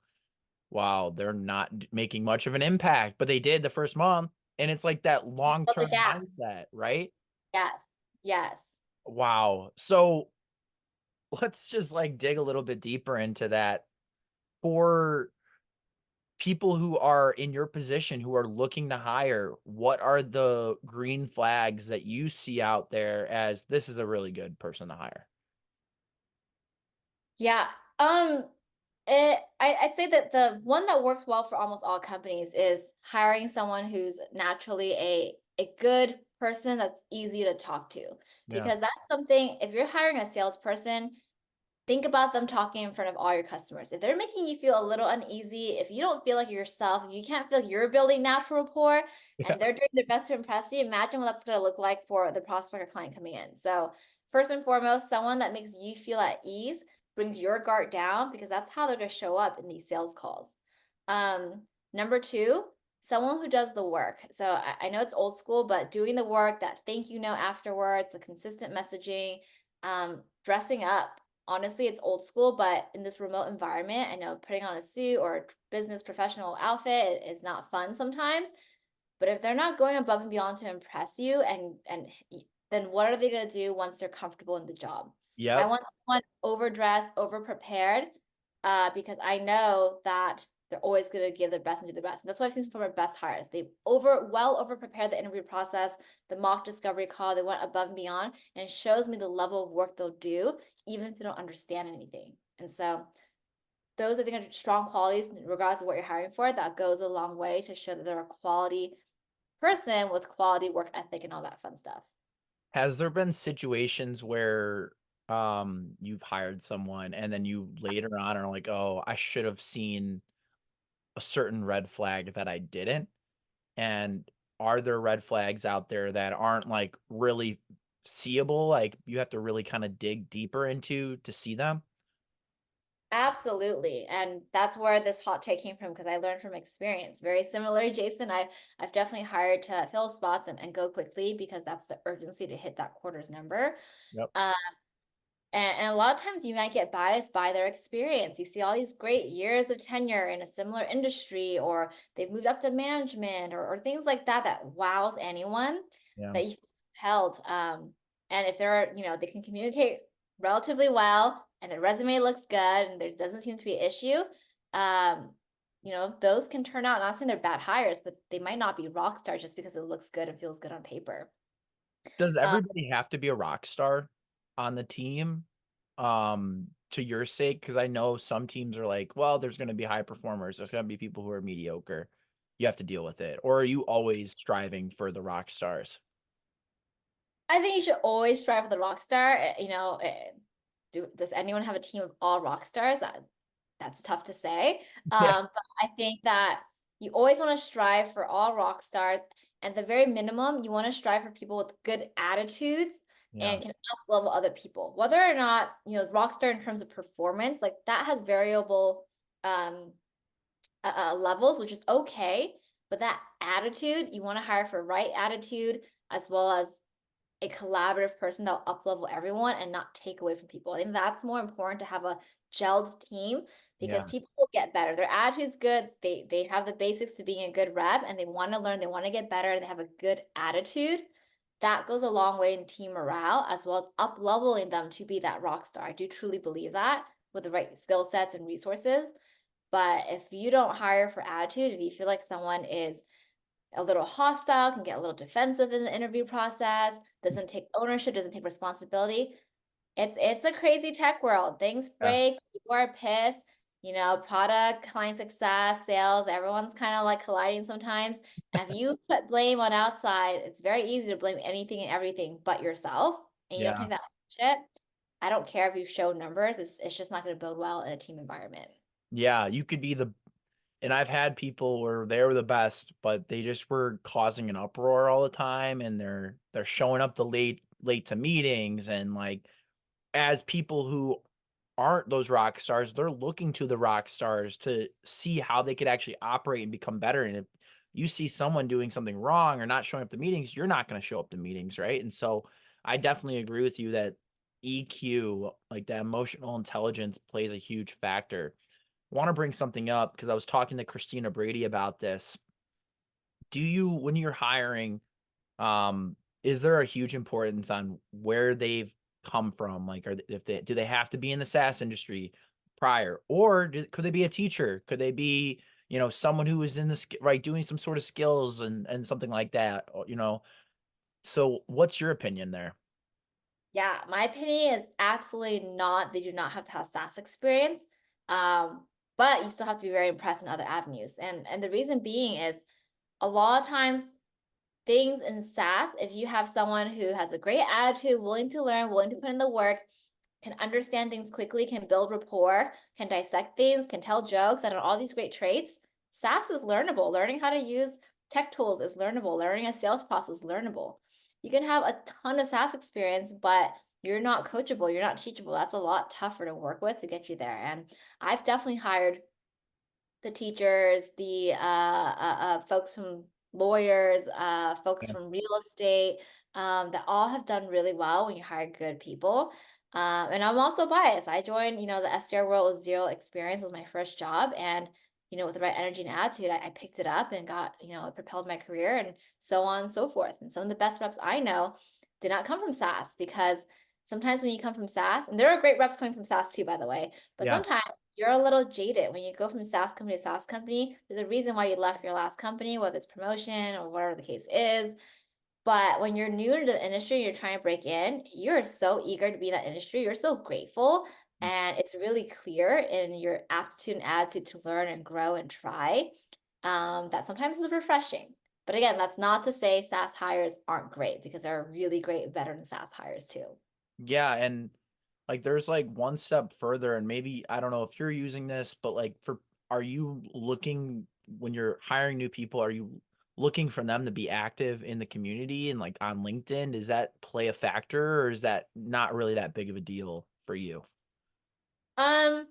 wow, they're not making much of an impact, but they did the first month. And it's like that Fill the long-term gap. mindset, right? Yes. Yes. Wow. So let's just like dig a little bit deeper into that for people who are in your position who are looking to hire. What are the green flags that you see out there as this is a really good person to hire? Yeah. I'd say that the one that works well for almost all companies is hiring someone who's naturally a good person that's easy to talk to. Yeah. Because that's something, if you're hiring a salesperson, think about them talking in front of all your customers. If they're making you feel a little uneasy, if you don't feel like yourself, if you can't feel like you're building natural rapport Yeah. and they're doing their best to impress you, imagine what that's going to look like for the prospect or client coming in. So, first and foremost, someone that makes you feel at ease brings your guard down because that's how they're going to show up in these sales calls. Number two, someone who does the work. So, I know it's old school, but doing the work, that thank you note afterwards, the consistent messaging, dressing up. Honestly, it's old school, but in this remote environment, I know putting on a suit or a business professional outfit is not fun sometimes. But if they're not going above and beyond to impress you, then what are they going to do once they're comfortable in the job? I Yep. want someone overdressed, over prepared, because I know that they're always going to give their best and do the best. And that's what I've seen from our best hires. They over prepared the interview process, the mock discovery call. They went above and beyond, and it shows me the level of work they'll do, even if they don't understand anything. And so those I think are strong qualities, regardless of what you're hiring for. That goes a long way to show that they're a quality person with quality work ethic and all that fun stuff. Has there been situations where you've hired someone and then you later on are like, "Oh, I should have seen a certain red flag that I didn't?" And are there red flags out there that aren't like really seeable, like you have to really kind of dig deeper into to see them? Absolutely. And that's where this hot take came from because I learned from experience. Very similarly, Jason, I've definitely hired to fill spots and go quickly because that's the urgency to hit that quarter's number. Yep. Um, and a lot of times you might get biased by their experience. You see all these great years of tenure in a similar industry, or they've moved up to management, or things like that that wows anyone Yeah. that you feel compelled. And if they're, they can communicate relatively well and their resume looks good and there doesn't seem to be an issue, um, those can turn out, not saying they're bad hires, but they might not be rock stars just because it looks good and feels good on paper. Does Um, everybody have to be a rock star on the team, to your sake? Because I know some teams are like, well, there's going to be high performers. There's going to be people who are mediocre. You have to deal with it. Or are you always striving for the rock stars? I think you should always strive for the rock star. Does anyone have a team of all rock stars? That's tough to say. Yeah. But I think that you always want to strive for all rock stars. And the very minimum, you want to strive for people with good attitudes Yeah. and can up level other people. Whether or not, rock star in terms of performance, like that has variable um, levels, which is okay. But that attitude, you want to hire for right attitude as well as a collaborative person that'll up level everyone and not take away from people. I think that's more important to have a gelled team because Yeah. people will get better. Their attitude's good. They have the basics to being a good rep and they want to learn, they want to get better, and they have a good attitude. That goes a long way in team morale as well as up leveling them to be that rock star. I do truly believe that with the right skill sets and resources. But if you don't hire for attitude, if you feel like someone is a little hostile, can get a little defensive in the interview process, doesn't take ownership, doesn't take responsibility. It's a crazy tech world. Things Yeah. break, people are pissed, product, client success, sales, everyone's kind of like colliding sometimes. And if you put blame on outside, it's very easy to blame anything and everything but yourself. And you don't Yeah. take that shit. I don't care if you show numbers, it's just not going to build well in a team environment. Yeah. You could be and I've had people where they were the best, but they just were causing an uproar all the time and they're showing up the late to meetings and like as people who aren't those rock stars, they're looking to the rock stars to see how they could actually operate and become better. And if you see someone doing something wrong or not showing up to meetings, you're not going to show up to meetings, right? And so I definitely agree with you that EQ, like that emotional intelligence, plays a huge factor. I want to bring something up because I was talking to Christina Brady about this. Do you, when you're hiring, is there a huge importance on where they've come from? Like, if they do they have to be in the SaaS industry prior, or could they be a teacher? Could they be, someone who is in the right doing some sort of skills and something like that? So what's your opinion there? Yeah, my opinion is absolutely not. They do not have to have SaaS experience, um, but you still have to be very impressed in other avenues. And the reason being is a lot of times things in SaaS, if you have someone who has a great attitude, willing to learn, willing to put in the work, can understand things quickly, can build rapport, can dissect things, can tell jokes, and all these great traits, SaaS is learnable. Learning how to use tech tools is learnable. Learning a sales process is learnable. You can have a ton of SaaS experience, but you're not coachable, you're not teachable. That's a lot tougher to work with to get you there. And I've definitely hired the teachers, the folks from lawyers, folks Yeah. from real estate, that all have done really well when you hire good people. And I'm also biased. I joined, the SDR world with zero experience. It was my first job. And, with the right energy and attitude, I picked it up and got, it propelled my career and so on and so forth. And some of the best reps I know did not come from SaaS, because sometimes when you come from SaaS, and there are great reps coming from SaaS too, by the way, but Yeah. sometimes you're a little jaded when you go from SaaS company to SaaS company. There's a reason why you left your last company, whether it's promotion or whatever the case is. But when you're new to the industry, you're trying to break in, you're so eager to be in that industry. You're so grateful. And it's really clear in your aptitude and attitude to learn and grow and try, that sometimes it's refreshing. But again, that's not to say SaaS hires aren't great, because there are really great veteran SaaS hires too. Yeah, and like there's like one step further, and maybe I don't know if you're using this, but like are you looking when you're hiring new people, are you looking for them to be active in the community and like on LinkedIn? Does that play a factor, or is that not really that big of a deal for you? Um,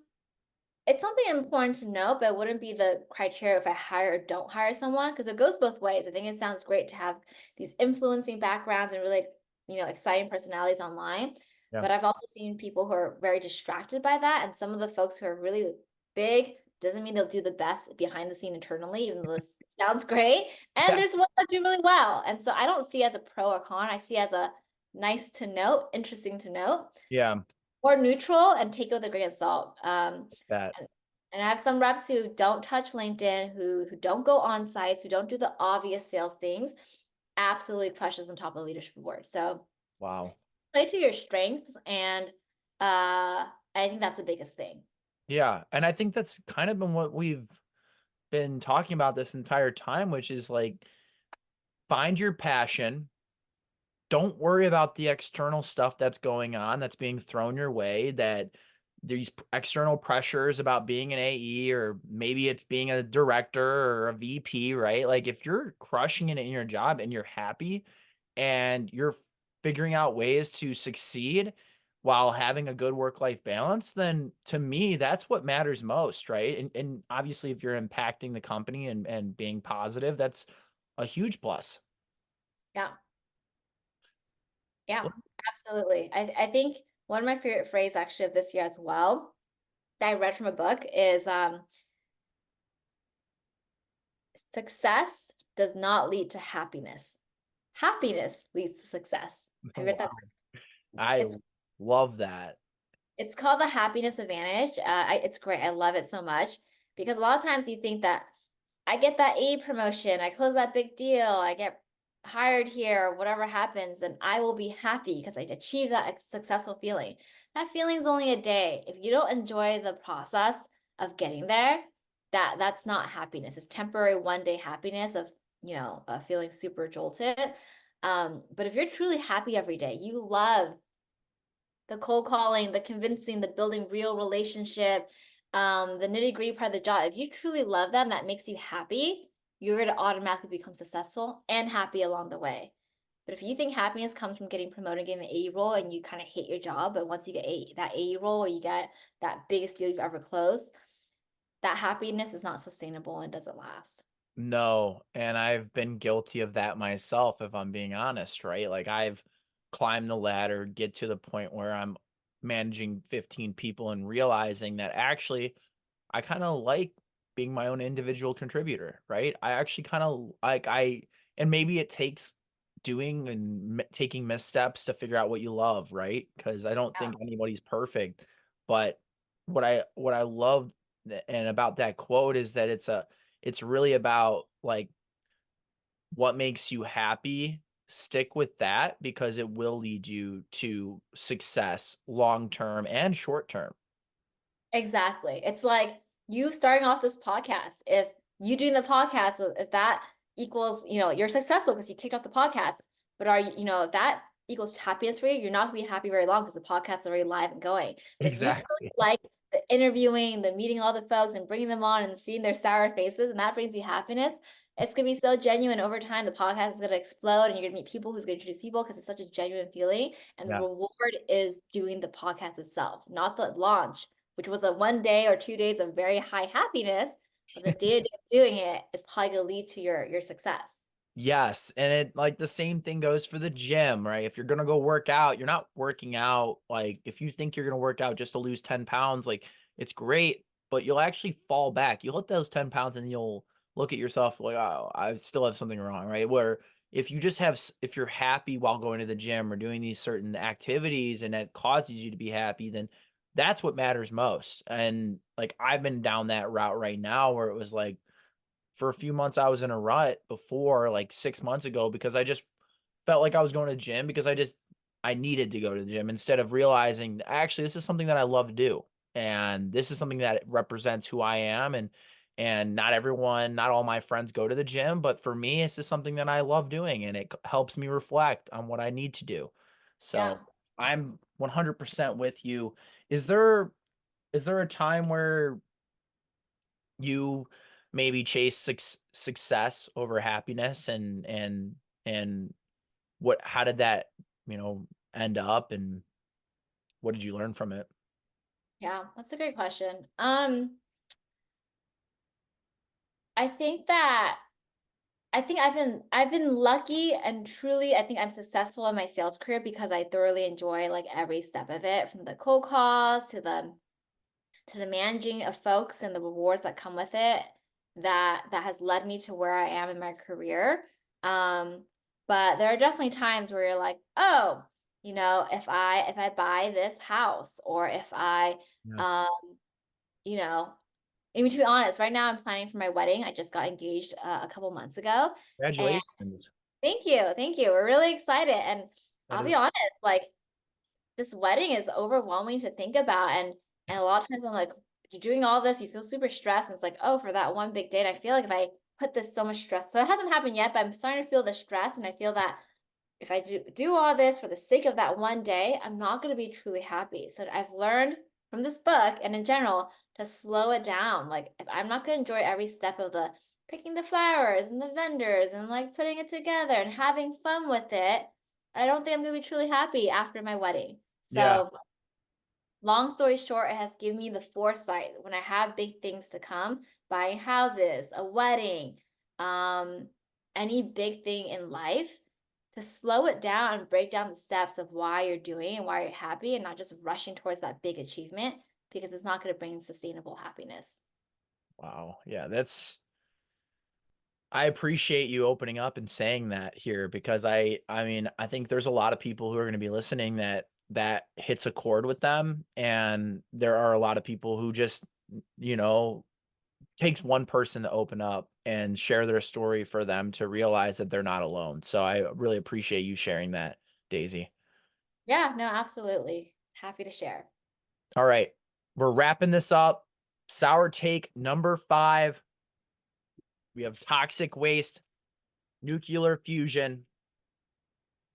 It's something important to know, but it wouldn't be the criteria if I hire or don't hire someone, because it goes both ways. I think it sounds great to have these influencing backgrounds and really, exciting personalities online. Yeah. But I've also seen people who are very distracted by that. And some of the folks who are really big doesn't mean they'll do the best behind the scene internally, even though this sounds great. And Yeah. there's one that do really well. And so I don't see it as a pro or con. I see it as a nice to note, interesting to note, Yeah. or neutral, and take it with a grain of salt. That. And I have some reps who don't touch LinkedIn, who don't go on sites, who don't do the obvious sales things, absolutely crushes on top of the leadership board. So Wow. play to your strengths, and I think that's the biggest thing. Yeah, and I think that's kind of been what we've been talking about this entire time, which is like find your passion. Don't worry about the external stuff that's going on, that's being thrown your way, that these external pressures about being an AE, or maybe it's being a director or a VP, right? Like if you're crushing it in your job and you're happy and you're figuring out ways to succeed while having a good work-life balance, then to me, that's what matters most, right? And obviously if you're impacting the company and being positive, that's a huge plus. Yeah, yeah, absolutely. I think one of my favorite phrases actually of this year as well, that I read from a book, is success does not lead to happiness. Happiness leads to success. I read that. Wow. I It's love that. It's called the happiness advantage. It's great. I love it so much, because a lot of times you think that I get that A promotion, I close that big deal, I get hired here, whatever happens, then I will be happy because I achieved that successful feeling. That feeling's only a day. If you don't enjoy the process of getting there, that's not happiness. It's temporary one day happiness of, feeling super jolted. But if you're truly happy every day, you love the cold calling, the convincing, the building real relationship, the nitty gritty part of the job. If you truly love that and that makes you happy, you're going to automatically become successful and happy along the way. But if you think happiness comes from getting promoted, getting the AE role, and you kind of hate your job, but once you get that AE role, or you get that biggest deal you've ever closed, that happiness is not sustainable and doesn't last. No, and I've been guilty of that myself, if I'm being honest, right? Like I've climbed the ladder, get to the point where I'm managing 15 people and realizing that actually I kind of like being my own individual contributor, right? I actually kind of like and maybe it takes doing and taking missteps to figure out what you love, right? Because I don't Yeah. think anybody's perfect, but what I love and about that quote is that it's really about like what makes you happy. Stick with that because it will lead you to success long term and short term. Exactly. It's like you starting off this podcast. If you doing the podcast, if that equals, you're successful because you kicked off the podcast. But are you, if that equals happiness for you, you're not gonna be happy very long because the podcast is already live and going. But if you really Exactly. like the interviewing, the meeting all the folks and bringing them on and seeing their sour faces, and that brings you happiness, it's gonna be so genuine over time. The podcast is gonna explode, and you're gonna meet people who's gonna introduce people because it's such a genuine feeling. And the Yes. reward is doing the podcast itself, not the launch, which was a 1 day or 2 days of very high happiness. But the day to day of doing it is probably gonna lead to your success. Yes, and it like the same thing goes for the gym, right? If you're gonna go work out, you're not working out like if you think you're gonna work out just to lose 10 pounds, like it's great, but you'll actually fall back. You'll hit those 10 pounds and you'll look at yourself like, oh, I still have something wrong, right? Where if you just have, if you're happy while going to the gym or doing these certain activities and that causes you to be happy, then that's what matters most. And like I've been down that route right now where it was like, for a few months I was in a rut before like 6 months ago because I just felt like I was going to the gym because I needed to go to the gym instead of realizing actually this is something that I love to do. And this is something that represents who I am and not everyone, not all my friends go to the gym, but for me it's just something that I love doing and it helps me reflect on what I need to do. Yeah. So I'm 100% with you. Is there is there a time where you maybe chase success over happiness and what how did that end up and what did you learn from it? Yeah, that's a great question. I think that I think I've been lucky and truly I think I'm successful in my sales career because I thoroughly enjoy like every step of it, from the cold calls to the managing of folks and the rewards that come with it, that has led me to where I am in my career. Um, but there are definitely times where you're like, oh, if I buy this house, or if I Yeah. um, you know, I mean, to be honest, right now I'm planning for my wedding. I just got engaged a couple months ago. And Congratulations. thank you. Thank you. We're really excited. And That I'll is be honest, like, this wedding is overwhelming to think about. And a lot of times I'm like, you're doing all this, you feel super stressed. And it's like, oh, for that one big date, I feel like if I put this so much stress. So it hasn't happened yet, but I'm starting to feel the stress. And I feel that if I do all this for the sake of that one day, I'm not going to be truly happy. So I've learned from this book and in general to slow it down. Like, if I'm not going to enjoy every step of the picking the flowers and the vendors and like putting it together and having fun with it, I don't think I'm going to be truly happy after my wedding. yeah. So long story short, it has given me the foresight when I have big things to come, buying houses, a wedding, um, any big thing in life, to slow it down and break down the steps of why you're doing and why you're happy, and not just rushing towards that big achievement, because it's not going to bring sustainable happiness. Wow. Yeah, that's I appreciate you opening up and saying that here because I mean, I think there's a lot of people who are going to be listening that hits a chord with them and there are a lot of people who just you know takes one person to open up and share their story for them to realize that they're not alone. So I really appreciate you sharing that, Daisy. Yeah, no, absolutely. Happy to share. All right. We're wrapping this up. Sour take number 5. We have toxic waste, nuclear fusion.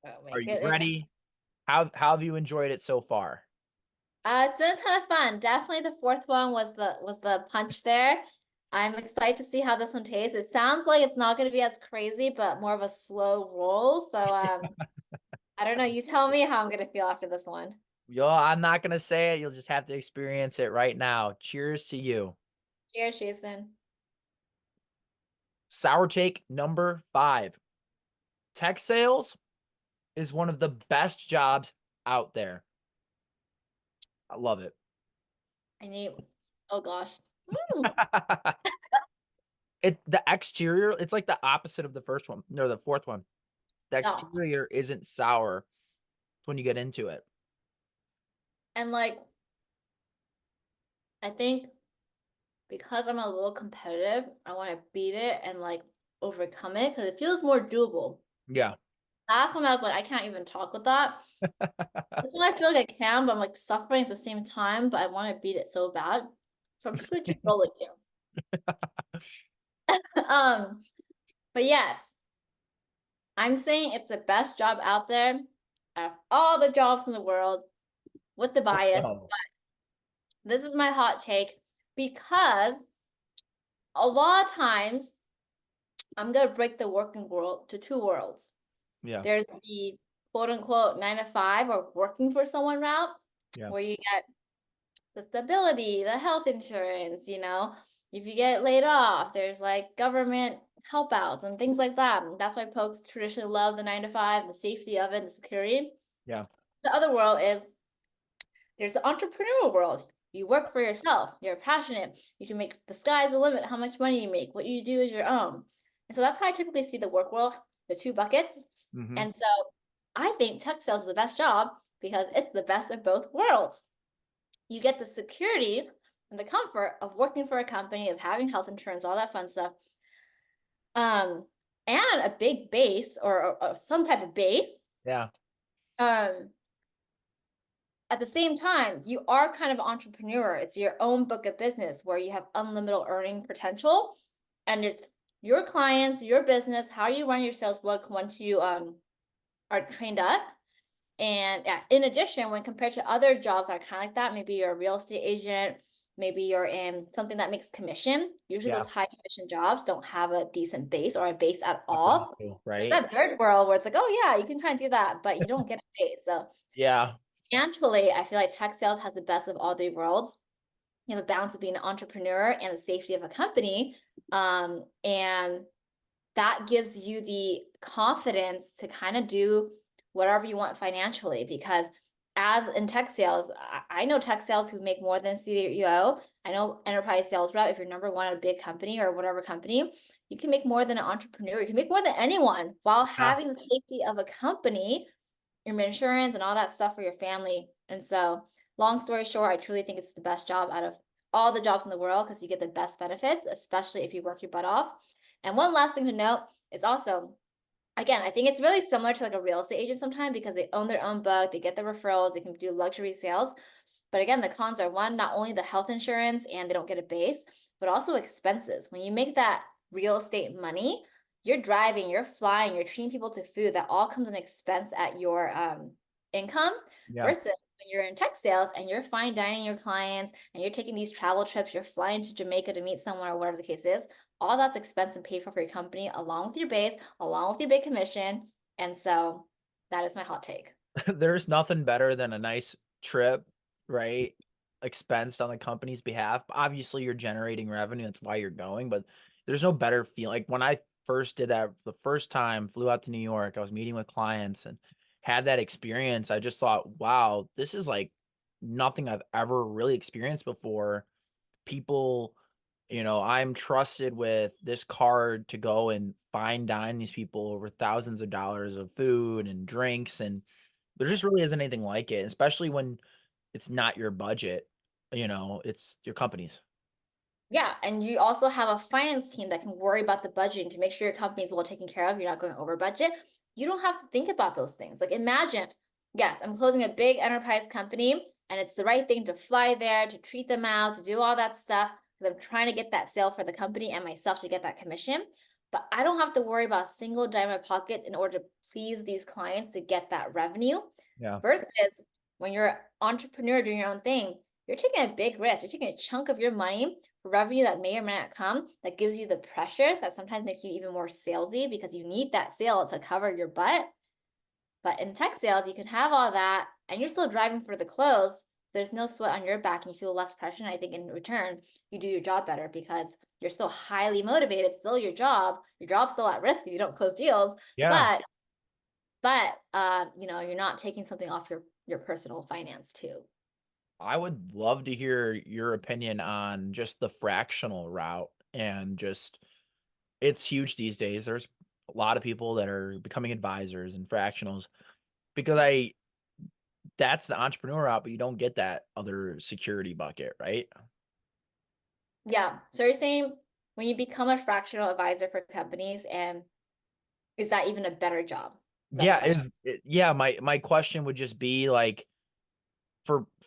Oh my Are you goodness. ready? How have you enjoyed it so far? It's been a ton of fun. Definitely the fourth one was the punch there. I'm excited to see how this one tastes. It sounds like it's not going to be as crazy, but more of a slow roll. So I don't know. You tell me how I'm going to feel after this one. Yo, I'm not gonna say it. You'll just have to experience it right now. Cheers to you. Cheers, Jason. Sour take number 5. Tech sales is one of the best jobs out there. I love it. I need. Oh gosh. Mm. The exterior, it's like the opposite of the first one, no, the fourth one. The Yeah. exterior isn't sour when you get into it. And like, I think because I'm a little competitive, I want to beat it and like overcome it because it feels more doable. Yeah. Last one, I was like, I can't even talk with that. This one I feel like I can, but I'm like suffering at the same time, but I want to beat it so bad. So I'm just gonna keep rolling here. Um, but yes, I'm saying it's the best job out there out of all the jobs in the world with the Let's bias. go. This is my hot take because a lot of times I'm going to break the working world to two worlds. Yeah. There's the quote unquote 9 to 5 or working for someone route Yeah. where you get the stability, the health insurance, if you get laid off, there's like government help outs and things like that. And that's why folks traditionally love the 9 to 5, the safety of it, the security. Yeah. The other world is there's the entrepreneurial world. You work for yourself, you're passionate, you can make the sky's the limit, how much money you make, what you do is your own. And so that's how I typically see the work world, the two buckets. Mm-hmm. And so I think tech sales is the best job because it's the best of both worlds. You get the security and the comfort of working for a company, of having health insurance, all that fun stuff. And a big base or some type of base. Yeah. Um, at the same time, you are kind of an entrepreneur. It's your own book of business where you have unlimited earning potential, and it's your clients, your business, how you run your sales book once you are trained up. And yeah, in addition, when compared to other jobs that are kind of like that, maybe you're a real estate agent, maybe you're in something that makes commission. Usually Yeah. those high commission jobs don't have a decent base or a base at Up and all. through, There's right? that third world where it's like, oh yeah, you can kind of do that, but you don't get a base. So Yeah. financially, I feel like tech sales has the best of all three worlds. You have a balance of being an entrepreneur and the safety of a company. And that gives you the confidence to kind of do whatever you want financially. Because as in tech sales, I know tech sales who make more than CEO. I know enterprise sales rep, if you're number one at a big company or whatever company, you can make more than an entrepreneur. You can make more than anyone while Yeah. having the safety of a company, your insurance and all that stuff for your family. And so, long story short, I truly think it's the best job out of all the jobs in the world because you get the best benefits, especially if you work your butt off. And one last thing to note is also, again, I think it's really similar to like a real estate agent sometimes because they own their own book, they get the referrals, they can do luxury sales. But again, the cons are one, not only the health insurance and they don't get a base, but also expenses. When you make that real estate money, you're driving, you're flying, you're treating people to food. That all comes an expense at your income Yeah. versus when you're in tech sales and you're fine dining your clients and you're taking these travel trips, you're flying to Jamaica to meet someone or whatever the case is. All that's expense and paid for your company, along with your base, along with your big commission. And so that is my hot take. There's nothing better than a nice trip, right? Expensed on the company's behalf. Obviously, you're generating revenue. That's why you're going. But there's no better feel. Like when I first did that the first time, flew out to New York, I was meeting with clients and had that experience. I just thought, wow, this is like nothing I've ever really experienced before. People, I'm trusted with this card to go and fine dine these people over thousands of dollars of food and drinks, and there just really isn't anything like it, especially when it's not your budget, it's your company's. Yeah, and you also have a finance team that can worry about the budgeting to make sure your company is well taken care of. You're not going over budget. You don't have to think about those things. Like imagine, yes, I'm closing a big enterprise company and it's the right thing to fly there, to treat them out, to do all that stuff. Because I'm trying to get that sale for the company and myself to get that commission. But I don't have to worry about a single dime in my pocket in order to please these clients to get that revenue. Yeah. Versus when you're an entrepreneur doing your own thing, you're taking a big risk. You're taking a chunk of your money revenue that may or may not come, that gives you the pressure that sometimes makes you even more salesy because you need that sale to cover your butt. But in tech sales, you can have all that and you're still driving for the close. There's no sweat on your back and you feel less pressure. And I think in return, you do your job better because you're still highly motivated, still your job. Your job's still at risk if you don't close deals. Yeah. But you're not taking something off your personal finance too. I would love to hear your opinion on just the fractional route, and just it's huge these days. There's a lot of people that are becoming advisors and fractionals because that's the entrepreneur route, but you don't get that other security bucket, right? Yeah. So you're saying when you become a fractional advisor for companies, and is that even a better job? Is that the Yeah, question? yeah, my question would just be like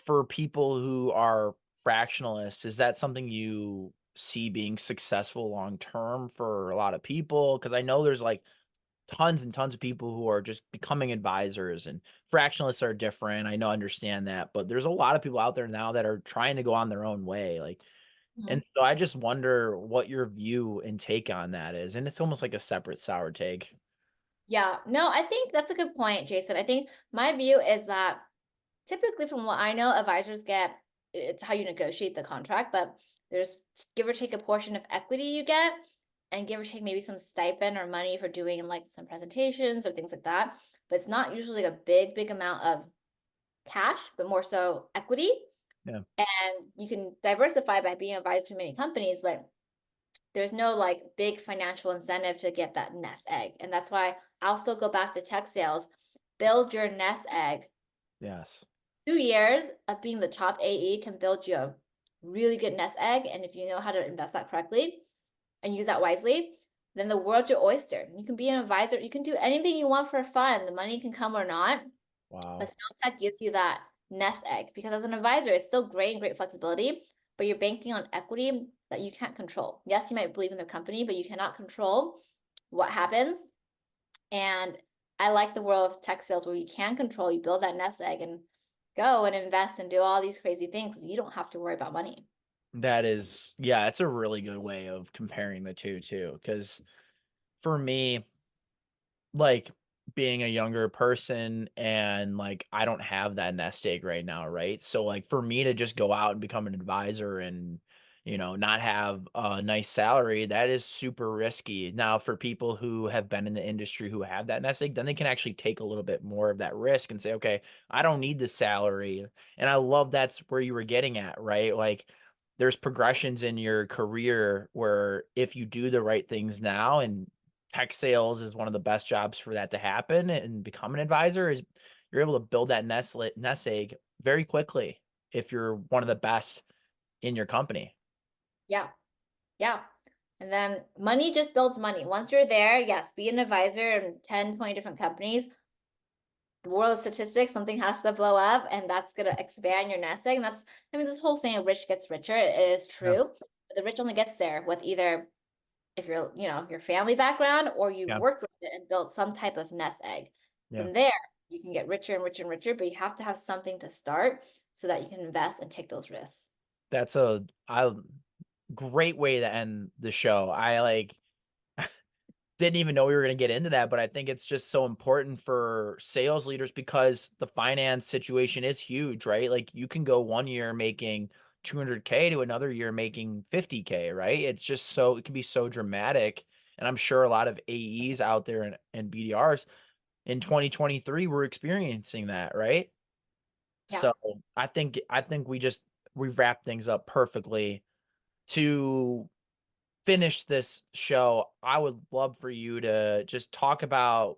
for people who are fractionalists, is that something you see being successful long term for a lot of people? Because I know there's like tons and tons of people who are just becoming advisors, and fractionalists are different. I know, understand that, but there's a lot of people out there now that are trying to go on their own way. Like, and Mhm. so I just wonder what your view and take on that is. And it's almost like a separate sour take. Yeah, no, I think that's a good point, Jason. I think my view is that typically, from what I know, advisors get it's how you negotiate the contract, but there's give or take a portion of equity you get, and give or take maybe some stipend or money for doing like some presentations or things like that. But it's not usually a big amount of cash, but more so equity. Yeah. And you can diversify by being advised to many companies, but there's no like big financial incentive to get that nest egg. And that's why I'll still go back to tech sales. Build your nest egg. Yes. 2 years of being the top AE can build you a really good nest egg. And if you know how to invest that correctly and use that wisely, then the world's your oyster. You can be an advisor. You can do anything you want for fun. The money can come or not. But Wow. sales tech gives you that nest egg because as an advisor, it's still great and great flexibility, but you're banking on equity that you can't control. Yes, you might believe in the company, but you cannot control what happens. And I like the world of tech sales where you can control, you build that nest egg and go and invest and do all these crazy things. You don't have to worry about money. That is, yeah, it's a really good way of comparing the two too. Cause for me, like, being a younger person, and like I don't have that nest egg right now, right? So like for me to just go out and become an advisor and not have a nice salary, that is super risky. Now for people who have been in the industry who have that nest egg, then they can actually take a little bit more of that risk and say, okay, I don't need the salary. And I love that's where you were getting at, right? Like there's progressions in your career where if you do the right things now, and tech sales is one of the best jobs for that to happen, and become an advisor, is you're able to build that nest egg very quickly if you're one of the best in your company. Yeah. Yeah. And then money just builds money. Once you're there, yes, be an advisor in 10, 20 different companies. The world of statistics, something has to blow up, and that's going to expand your nest egg. And that's, I mean, this whole saying rich gets richer is Yeah. true. But the rich only gets there with either if you're, your family background or you've Yeah. worked with it and built some type of nest egg. Yeah. From there, you can get richer and richer and richer, but you have to have something to start so that you can invest and take those risks. That's a great way to end the show. I like didn't even know we were going to get into that, but I think it's just so important for sales leaders because the finance situation is huge, right? Like you can go one year making 200K to another year making 50K, right? It's just so, it can be so dramatic. And I'm sure a lot of AEs out there and BDRs in 2023 were experiencing that, right? Yeah. So I think we've wrapped things up perfectly. To finish this show, I would love for you to just talk about,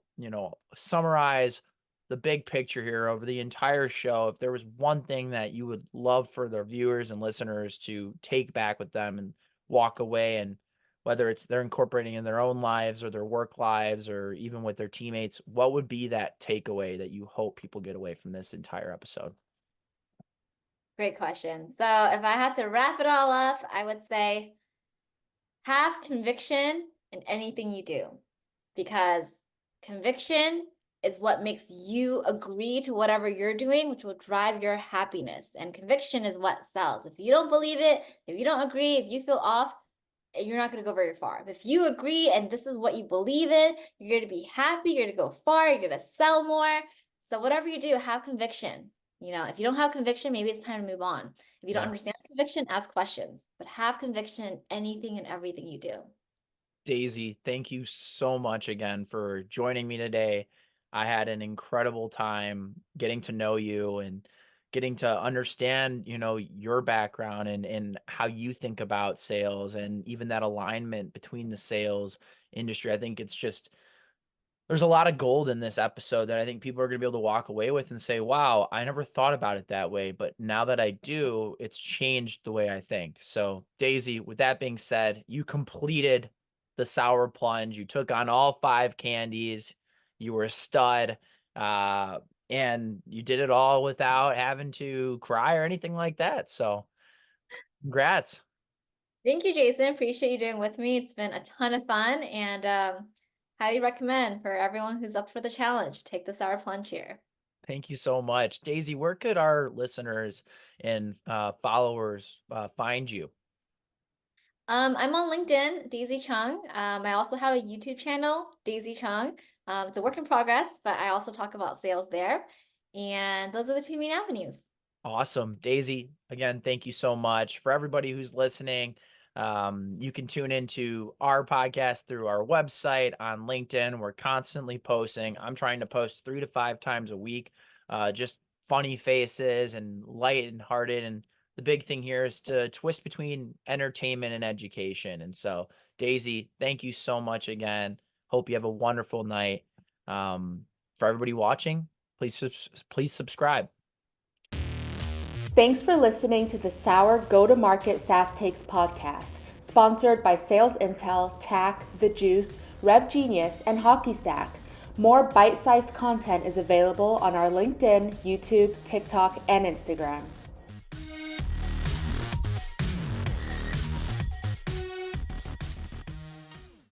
summarize the big picture here over the entire show. If there was one thing that you would love for the viewers and listeners to take back with them and walk away, and whether it's they're incorporating in their own lives or their work lives or even with their teammates, what would be that takeaway that you hope people get away from this entire episode? Great question. So if I had to wrap it all up, I would say have conviction in anything you do because conviction is what makes you agree to whatever you're doing, which will drive your happiness. And conviction is what sells. If you don't believe it, if you don't agree, if you feel off, you're not going to go very far. If you agree and this is what you believe in, you're going to be happy, you're going to go far, you're going to sell more. So whatever you do, have conviction. If you don't have conviction, maybe it's time to move on. If you don't Yeah. understand conviction, ask questions, but have conviction in anything and everything you do. Daisy, thank you so much again for joining me today. I had an incredible time getting to know you and getting to understand, your background and how you think about sales and even that alignment between the sales industry. I think it's just there's a lot of gold in this episode that I think people are going to be able to walk away with and say, wow, I never thought about it that way. But now that I do, it's changed the way I think. So, Daisy, with that being said, you completed the sour plunge. You took on all 5 candies. You were a stud. Uh, and you did it all without having to cry or anything like that. So, congrats. Thank you, Jason. Appreciate you doing with me. It's been a ton of fun. And highly recommend for everyone who's up for the challenge. Take the sour plunge here. Thank you so much. Daisy, where could our listeners and followers find you? I'm on LinkedIn, Daisy Chung. I also have a YouTube channel, Daisy Chung. It's a work in progress, but I also talk about sales there. And those are the two main avenues. Awesome. Daisy, again, thank you so much. For everybody who's listening, you can tune into our podcast through our website, on LinkedIn. We're constantly posting. I'm trying to post 3 to 5 times a week, just funny faces and light and hearted. And the big thing here is to twist between entertainment and education. And so, Daisy, thank you so much again. Hope you have a wonderful night. For everybody watching, please subscribe. Thanks for listening to the Sour Go-to-Market SaaS Takes podcast, sponsored by Sales Intel, TAC, The Juice, Rev Genius, and Hockey Stack. More bite-sized content is available on our LinkedIn, YouTube, TikTok, and Instagram.